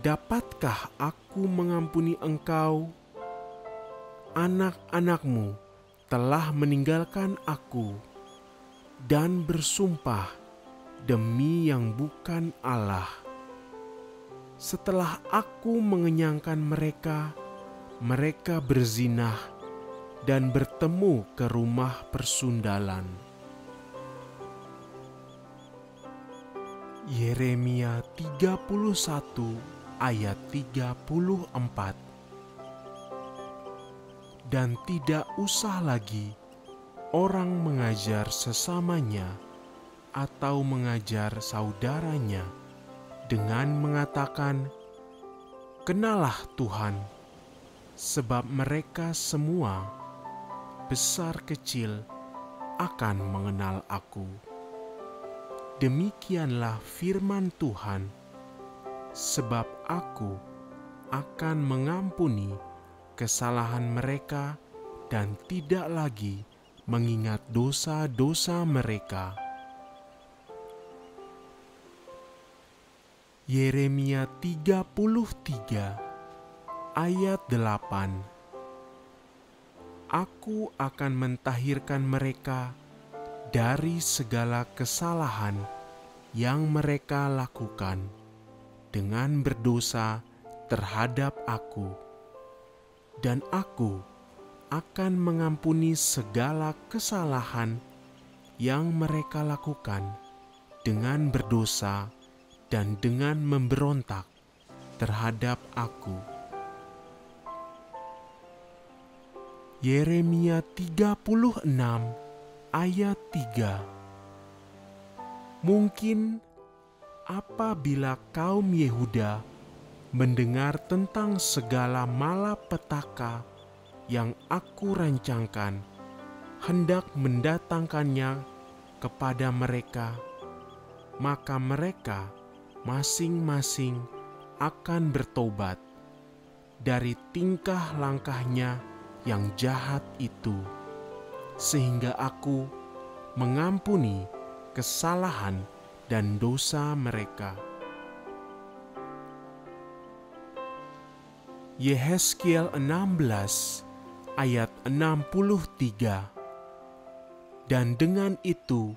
Speaker 1: Dapatkah aku mengampuni engkau? Anak-anakmu telah meninggalkan aku dan bersumpah demi yang bukan Allah. Setelah aku mengenyangkan mereka, mereka berzinah dan bertemu ke rumah persundalan. Yeremia 31 ayat 34. Dan tidak usah lagi orang mengajar sesamanya atau mengajar saudaranya dengan mengatakan, "Kenalah Tuhan," sebab mereka semua, besar kecil, akan mengenal aku. Demikianlah firman Tuhan, sebab aku akan mengampuni kesalahan mereka dan tidak lagi mengingat dosa-dosa mereka. Yeremia 33 ayat 8. Aku akan mentahirkan mereka dari segala kesalahan yang mereka lakukan dengan berdosa terhadap aku, dan aku akan mengampuni segala kesalahan yang mereka lakukan dengan berdosa dan dengan memberontak terhadap aku. Yeremia 36 ayat 3. Mungkin apabila kaum Yehuda mendengar tentang segala malapetaka yang aku rancangkan, hendak mendatangkannya kepada mereka, maka mereka masing-masing akan bertobat dari tingkah langkahnya yang jahat itu, sehingga aku mengampuni kesalahan dan dosa mereka. Yehezkiel 16 ayat 63. Dan dengan itu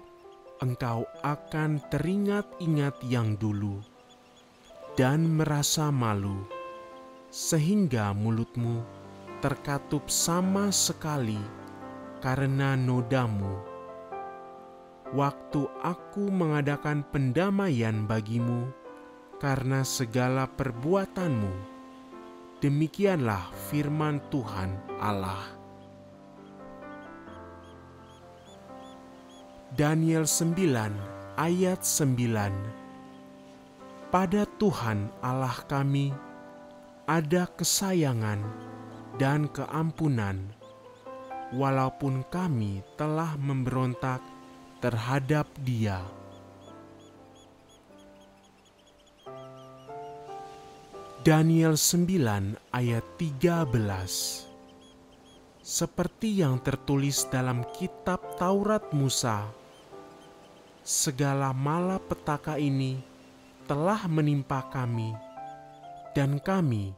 Speaker 1: engkau akan teringat-ingat yang dulu dan merasa malu, sehingga mulutmu terkatup sama sekali karena nodamu. Waktu aku mengadakan pendamaian bagimu karena segala perbuatanmu, demikianlah firman Tuhan Allah. Daniel 9 ayat 9. Pada Tuhan Allah kami ada kesayangan dan keampunan, walaupun kami telah memberontak terhadap Dia. Daniel 9 ayat 13. Seperti yang tertulis dalam kitab Taurat Musa, segala malapetaka ini telah menimpa kami, dan kami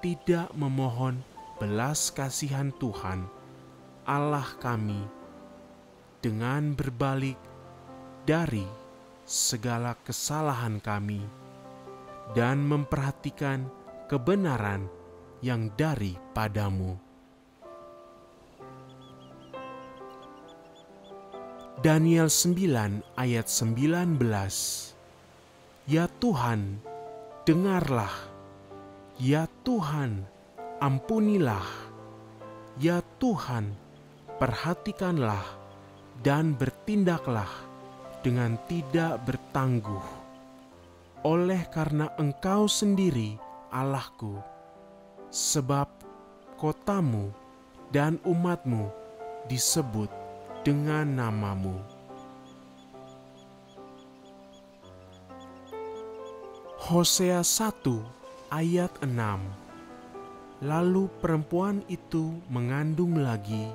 Speaker 1: tidak memohon belas kasihan Tuhan Allah kami dengan berbalik dari segala kesalahan kami dan memperhatikan kebenaran yang daripadamu. Daniel 9 ayat 19. Ya Tuhan, dengarlah. Ya Tuhan, ampunilah. Ya Tuhan, perhatikanlah dan bertindaklah dengan tidak bertangguh. Oleh karena Engkau sendiri Allahku, sebab kotamu dan umatmu disebut dengan namamu. Hosea 1 ayat 6. Lalu perempuan itu mengandung lagi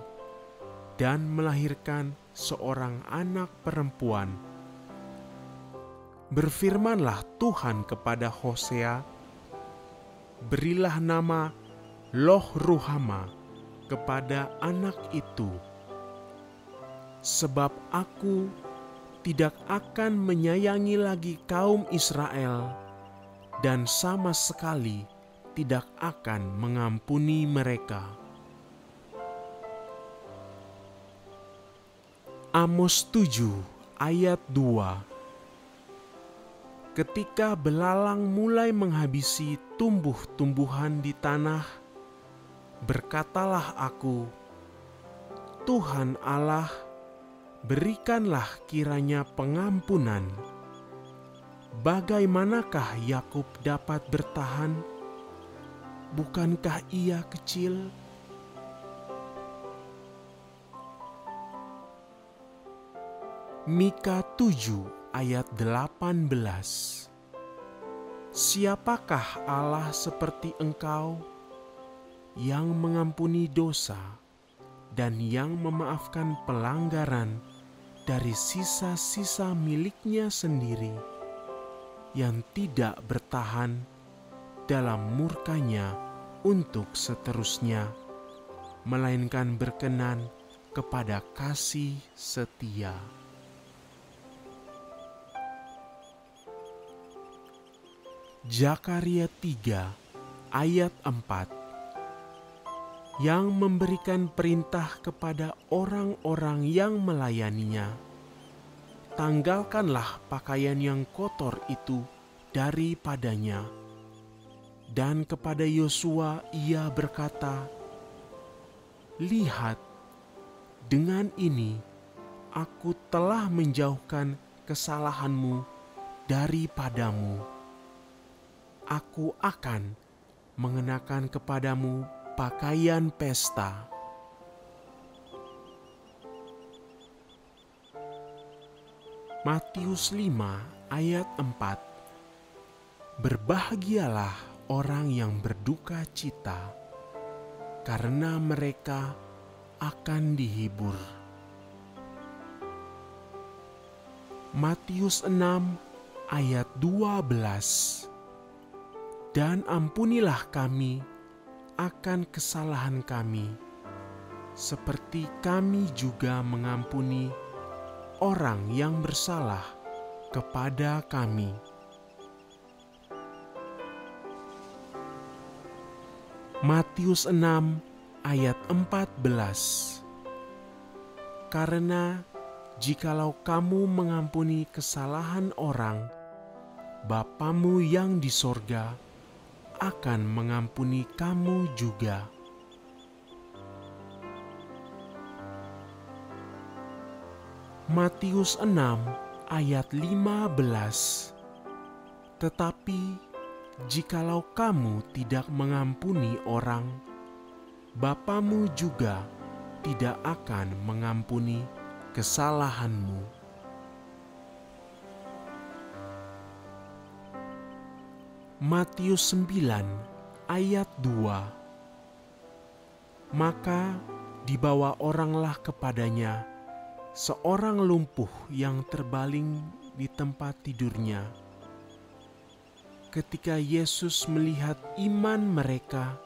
Speaker 1: dan melahirkan seorang anak perempuan. Berfirmanlah Tuhan kepada Hosea, berilah nama Loh-ruhama kepada anak itu, sebab aku tidak akan menyayangi lagi kaum Israel dan sama sekali tidak akan mengampuni mereka. Amos 7 ayat 2. Ketika belalang mulai menghabisi tumbuh-tumbuhan di tanah, berkatalah aku, Tuhan Allah, berikanlah kiranya pengampunan. Bagaimanakah Yakub dapat bertahan? Bukankah ia kecil? Mika 7 ayat 18. Siapakah Allah seperti Engkau, yang mengampuni dosa dan yang memaafkan pelanggaran dari sisa-sisa miliknya sendiri, yang tidak bertahan dalam murkanya untuk seterusnya, melainkan berkenan kepada kasih setia. Zakaria 3 ayat 4. Yang memberikan perintah kepada orang-orang yang melayaninya, tanggalkanlah pakaian yang kotor itu daripadanya. Dan kepada Yosua ia berkata, lihat, dengan ini aku telah menjauhkan kesalahanmu daripadamu. Aku akan mengenakan kepadamu pakaian pesta. Matius 5 ayat 4. Berbahagialah orang yang berduka cita, karena mereka akan dihibur. Matius 6 ayat 12. Dan ampunilah kami akan kesalahan kami, seperti kami juga mengampuni orang yang bersalah kepada kami. Matius 6 ayat 14. Karena jikalau kamu mengampuni kesalahan orang, Bapamu yang di sorga akan mengampuni kamu juga. Matius 6 ayat 15. Tetapi jikalau kamu tidak mengampuni orang, Bapamu juga tidak akan mengampuni kesalahanmu. Matius 9 ayat 2. Maka dibawa oranglah kepadanya seorang lumpuh yang terbaling di tempat tidurnya. Ketika Yesus melihat iman mereka,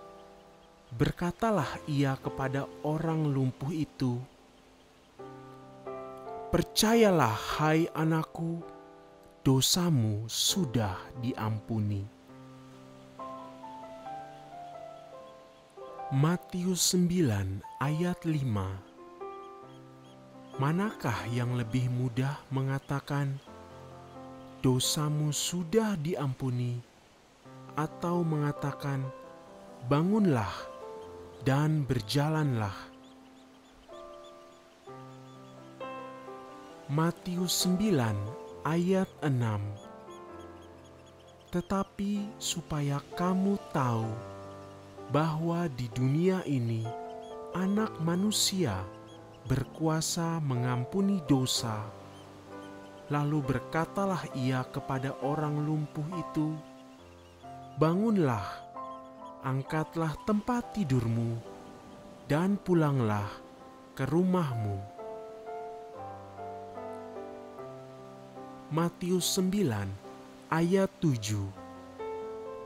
Speaker 1: berkatalah ia kepada orang lumpuh itu, percayalah hai anakku, dosamu sudah diampuni. Matius 9 ayat 5. Manakah yang lebih mudah mengatakan, "Dosamu sudah diampuni," atau mengatakan, "Bangunlah dan berjalanlah"? Matius 9 ayat 6. Tetapi supaya kamu tahu bahwa di dunia ini Anak Manusia berkuasa mengampuni dosa. Lalu berkatalah ia kepada orang lumpuh itu, "Bangunlah, angkatlah tempat tidurmu, dan pulanglah ke rumahmu." Matius 9 ayat 7.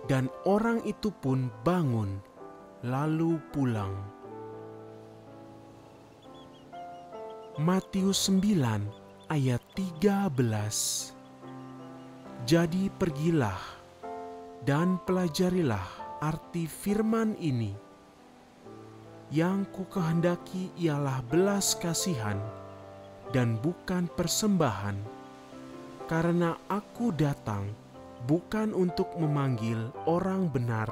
Speaker 1: Dan orang itu pun bangun, lalu pulang. Matius 9 ayat 13. Jadi pergilah dan pelajarilah arti firman ini. Yang kukehendaki ialah belas kasihan dan bukan persembahan, karena aku datang bukan untuk memanggil orang benar,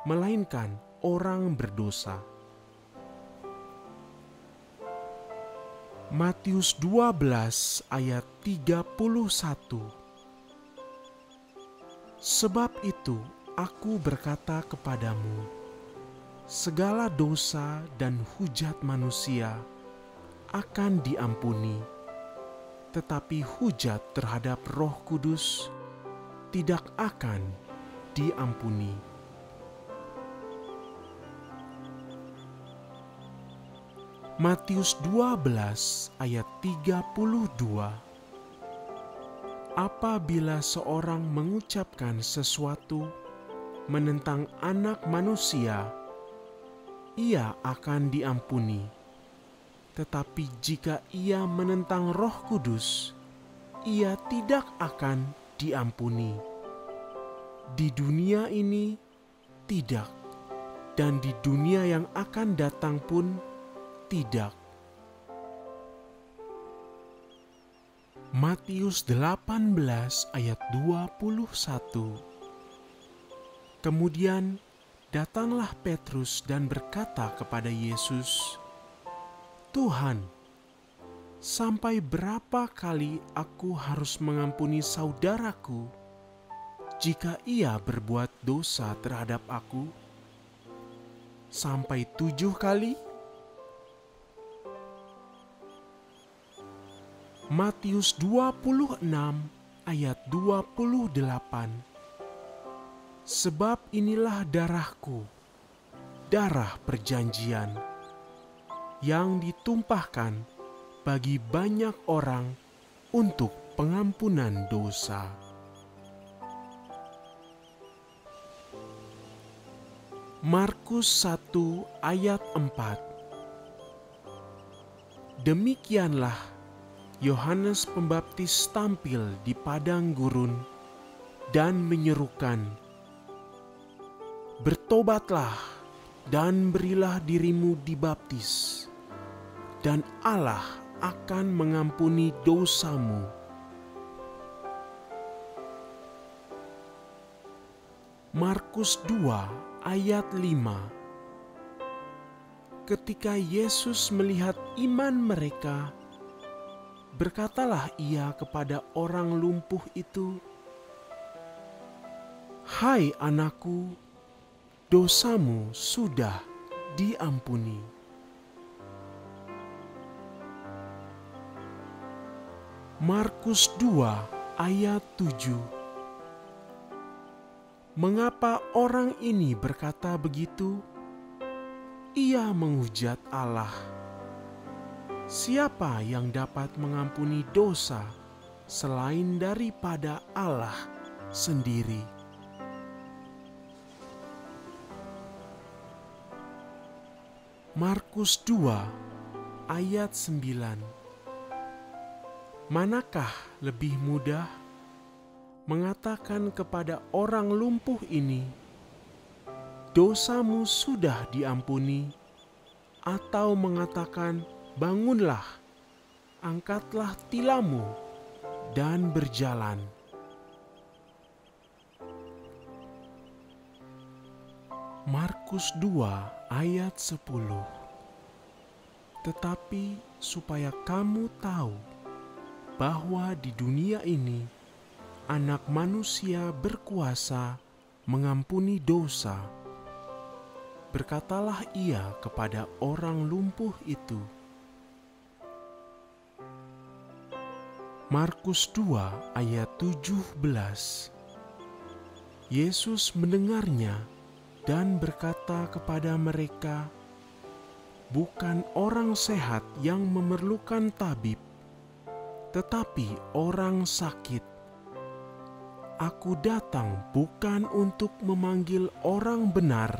Speaker 1: melainkan orang berdosa. Matius 12 ayat 31. Sebab itu aku berkata kepadamu, segala dosa dan hujat manusia akan diampuni, tetapi hujat terhadap Roh Kudus tidak akan diampuni. Matius 12 ayat 32. Apabila seorang mengucapkan sesuatu menentang Anak Manusia, ia akan diampuni. Tetapi jika ia menentang Roh Kudus, ia tidak akan diampuni. Di dunia ini tidak, dan di dunia yang akan datang pun tidak. Matius 18 ayat 21. Kemudian datanglah Petrus dan berkata kepada Yesus, "Tuhan, sampai berapa kali aku harus mengampuni saudaraku jika ia berbuat dosa terhadap aku? Sampai 7 kali?" Matius 26 ayat 28. Sebab inilah darahku, darah perjanjian, yang ditumpahkan bagi banyak orang untuk pengampunan dosa. Markus 1 ayat 4. Demikianlah Yohanes Pembaptis tampil di padang gurun dan menyerukan, "Bertobatlah dan berilah dirimu dibaptis, dan Allah akan mengampuni dosamu." Markus 2 ayat 5. Ketika Yesus melihat iman mereka, berkatalah ia kepada orang lumpuh itu, "Hai anakku, dosamu sudah diampuni." Markus 2 ayat 7. Mengapa orang ini berkata begitu? Ia menghujat Allah. Siapa yang dapat mengampuni dosa selain daripada Allah sendiri? Markus 2 ayat 9. Manakah lebih mudah mengatakan kepada orang lumpuh ini, "Dosamu sudah diampuni," atau mengatakan, "Bangunlah angkatlah tilammu dan berjalan. Markus 2 ayat 10. Tetapi supaya kamu tahu bahwa di dunia ini Anak Manusia berkuasa mengampuni dosa, berkatalah ia kepada orang lumpuh itu. Markus 2 ayat 17. Yesus mendengarnya dan berkata kepada mereka, "Bukan orang sehat yang memerlukan tabib, tetapi orang sakit. Aku datang bukan untuk memanggil orang benar,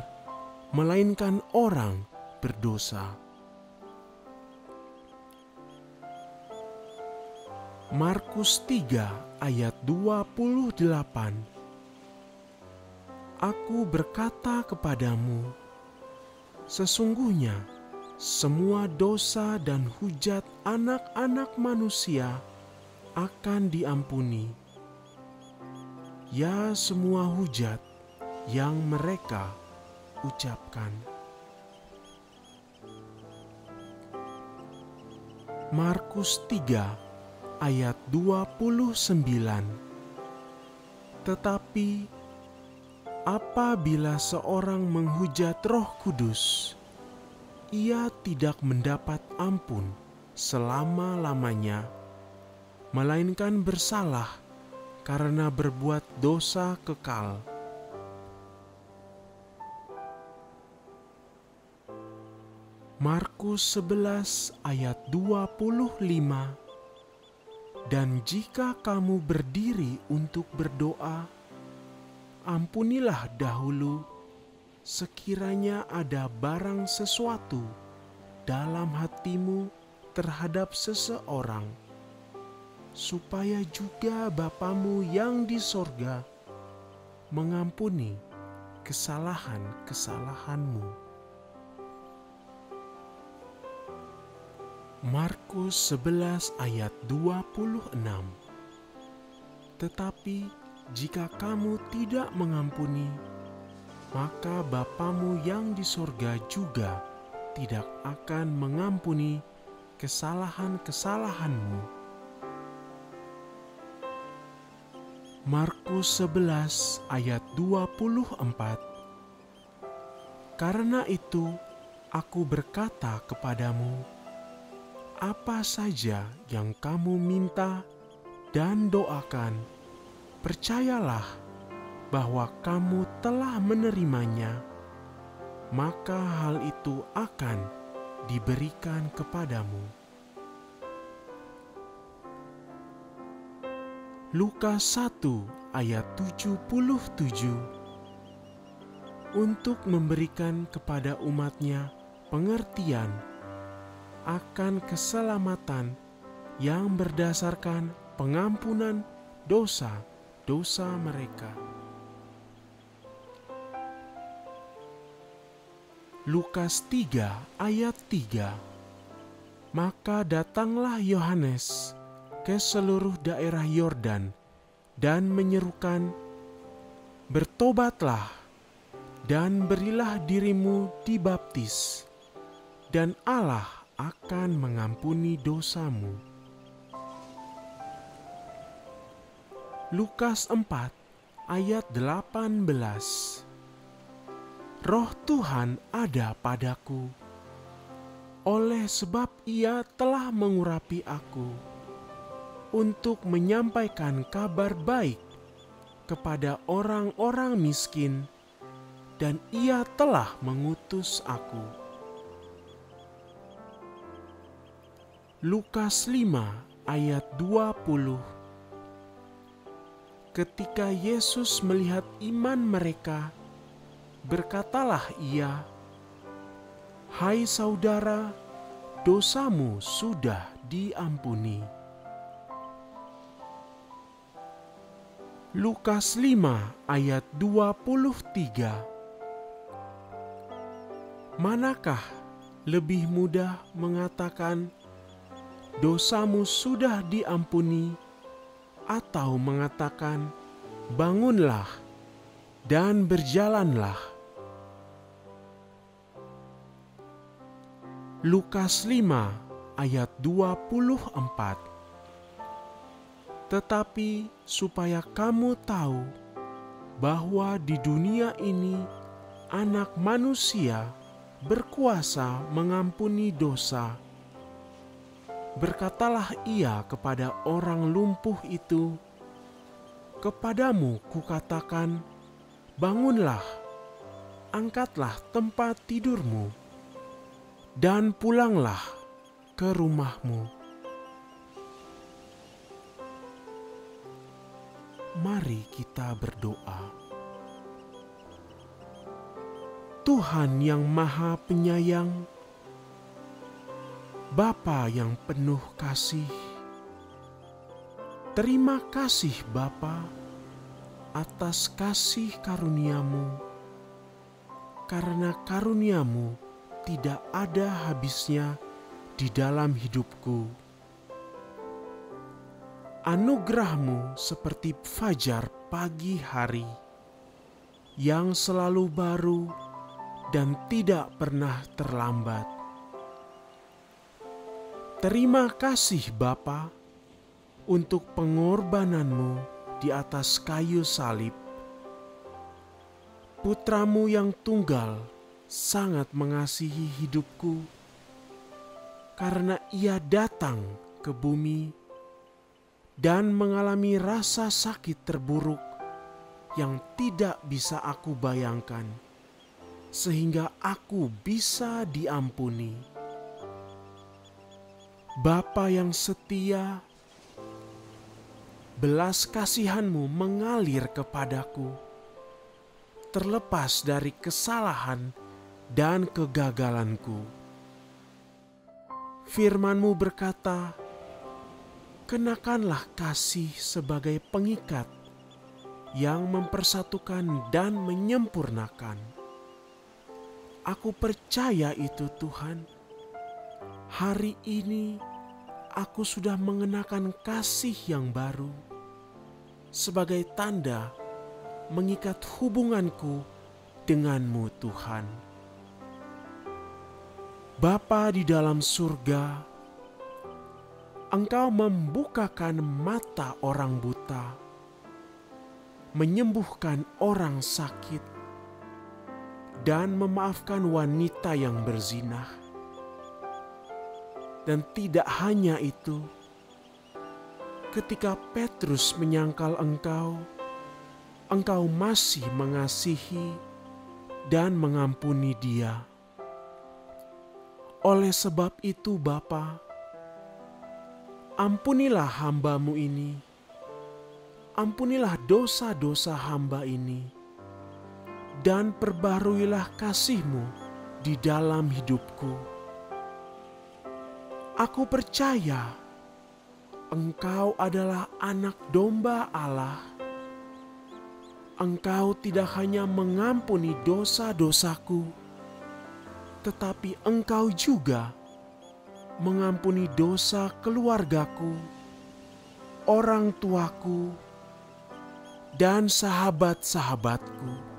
Speaker 1: melainkan orang berdosa." Markus 3 ayat 28. Aku berkata kepadamu, sesungguhnya semua dosa dan hujat anak-anak manusia akan diampuni. Ya, semua hujat yang mereka ucapkan. Markus 3 ayat 29. Tetapi apabila seorang menghujat Roh Kudus, ia tidak mendapat ampun selama-lamanya, melainkan bersalah karena berbuat dosa kekal. Markus 11 ayat 25. Dan jika kamu berdiri untuk berdoa, ampunilah dahulu sekiranya ada barang sesuatu dalam hatimu terhadap seseorang, supaya juga Bapamu yang di sorga mengampuni kesalahan-kesalahanmu. Markus 11 ayat 26. Tetapi jika kamu tidak mengampuni, maka Bapamu yang di sorga juga tidak akan mengampuni kesalahan-kesalahanmu. Markus 11 ayat 24. Karena itu aku berkata kepadamu, apa saja yang kamu minta dan doakan, percayalah bahwa kamu telah menerimanya, maka hal itu akan diberikan kepadamu. Lukas 1 ayat 77. Untuk memberikan kepada umatnya pengertian akan keselamatan yang berdasarkan pengampunan dosa mereka. Lukas 3 ayat 3. Maka datanglah Yohanes ke seluruh daerah Yordan dan menyerukan, bertobatlah dan berilah dirimu dibaptis, dan Allah akan mengampuni dosamu. Lukas 4 ayat 18. Roh Tuhan ada padaku, oleh sebab Ia telah mengurapi aku untuk menyampaikan kabar baik kepada orang-orang miskin, dan Ia telah mengutus aku. Lukas 5 ayat 20. Ketika Yesus melihat iman mereka, berkatalah Ia, "Hai saudara, dosamu sudah diampuni." Lukas 5 ayat 23. Manakah lebih mudah mengatakan, dosamu sudah diampuni, atau mengatakan, bangunlah dan berjalanlah. Lukas 5 ayat 24. Tetapi supaya kamu tahu bahwa di dunia ini Anak Manusia berkuasa mengampuni dosa, berkatalah ia kepada orang lumpuh itu, kepadamu kukatakan, bangunlah, angkatlah tempat tidurmu, dan pulanglah ke rumahmu. Mari kita berdoa. Tuhan yang Maha Penyayang, Bapa yang penuh kasih, terima kasih Bapa atas kasih karunia-Mu, karena karunia-Mu tidak ada habisnya di dalam hidupku. Anugerah-Mu seperti fajar pagi hari, yang selalu baru dan tidak pernah terlambat. Terima kasih Bapa untuk pengorbanan-Mu di atas kayu salib. Putra-Mu yang tunggal sangat mengasihi hidupku, karena ia datang ke bumi dan mengalami rasa sakit terburuk yang tidak bisa aku bayangkan, sehingga aku bisa diampuni. Bapa yang setia, belas kasihan-Mu mengalir kepadaku, terlepas dari kesalahan dan kegagalanku. Firman-Mu berkata, kenakanlah kasih sebagai pengikat yang mempersatukan dan menyempurnakan. Aku percaya itu Tuhan. Hari ini aku sudah mengenakan kasih yang baru sebagai tanda mengikat hubunganku dengan-Mu Tuhan. Bapa di dalam surga, Engkau membukakan mata orang buta, menyembuhkan orang sakit, dan memaafkan wanita yang berzinah. Dan tidak hanya itu, ketika Petrus menyangkal Engkau masih mengasihi dan mengampuni dia. Oleh sebab itu Bapa, ampunilah hamba-Mu ini, ampunilah dosa-dosa hamba ini, dan perbaharuilah kasih-Mu di dalam hidupku. Aku percaya Engkau adalah anak domba Allah. Engkau tidak hanya mengampuni dosa-dosaku, tetapi Engkau juga mengampuni dosa keluargaku, orang tuaku, dan sahabat-sahabatku.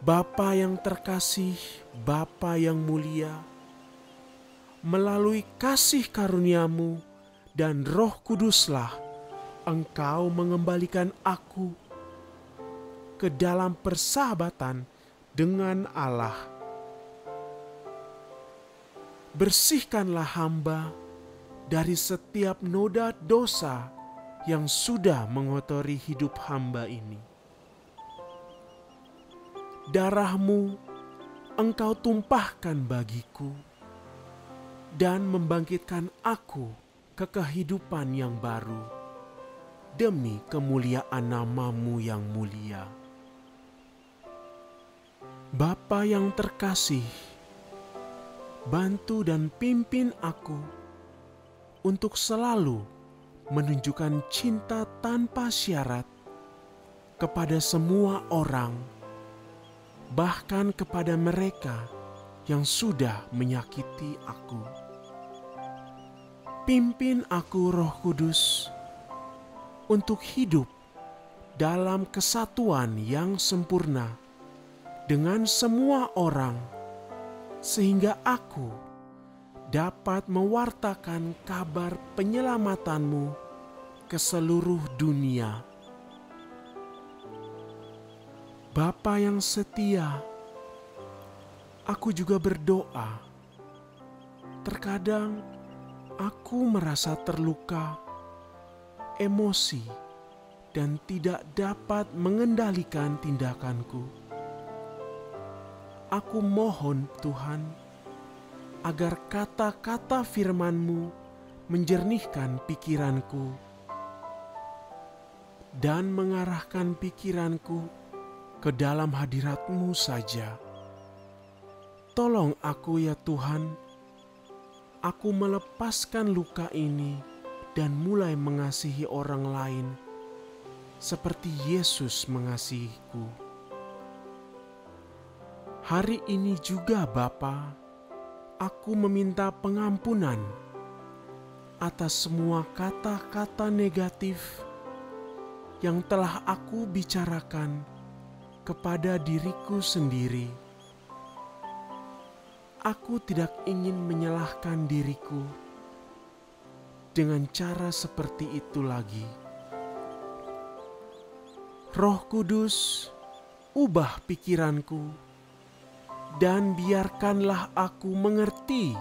Speaker 1: Bapa yang terkasih, Bapa yang mulia, melalui kasih karunia-Mu dan Roh Kuduslah Engkau mengembalikan aku ke dalam persahabatan dengan Allah. Bersihkanlah hamba dari setiap noda dosa yang sudah mengotori hidup hamba ini. Darah-Mu Engkau tumpahkan bagiku dan membangkitkan aku ke kehidupan yang baru demi kemuliaan nama-Mu yang mulia. Bapa yang terkasih, bantu dan pimpin aku untuk selalu menunjukkan cinta tanpa syarat kepada semua orang, bahkan kepada mereka yang sudah menyakiti aku. Pimpin aku Roh Kudus untuk hidup dalam kesatuan yang sempurna dengan semua orang, sehingga aku dapat mewartakan kabar penyelamatanmu ke seluruh dunia. Bapa yang setia, aku juga berdoa. Terkadang aku merasa terluka, emosi, dan tidak dapat mengendalikan tindakanku. Aku mohon Tuhan, agar kata-kata firman-Mu menjernihkan pikiranku dan mengarahkan pikiranku ke dalam hadirat-Mu saja. Tolong aku ya Tuhan, aku melepaskan luka ini dan mulai mengasihi orang lain seperti Yesus mengasihiku. Hari ini juga Bapa, aku meminta pengampunan atas semua kata-kata negatif yang telah aku bicarakan kepada diriku sendiri. Aku tidak ingin menyalahkan diriku dengan cara seperti itu lagi. Roh Kudus, ubah pikiranku dan biarkanlah aku mengerti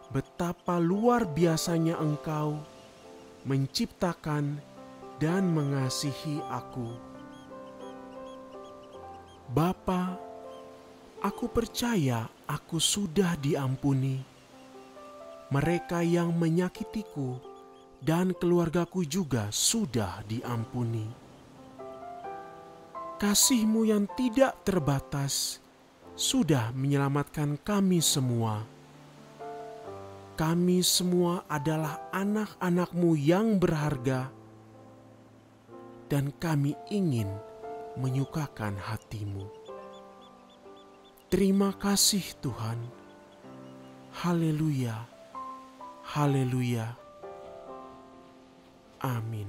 Speaker 1: betapa luar biasanya Engkau menciptakan dan mengasihi aku. Bapa, aku percaya aku sudah diampuni. Mereka yang menyakitiku dan keluargaku juga sudah diampuni. Kasih-Mu yang tidak terbatas sudah menyelamatkan kami semua. Kami semua adalah anak-anak-Mu yang berharga, dan kami ingin menyukakan hati-Mu. Terima kasih Tuhan. Haleluya, haleluya, amin.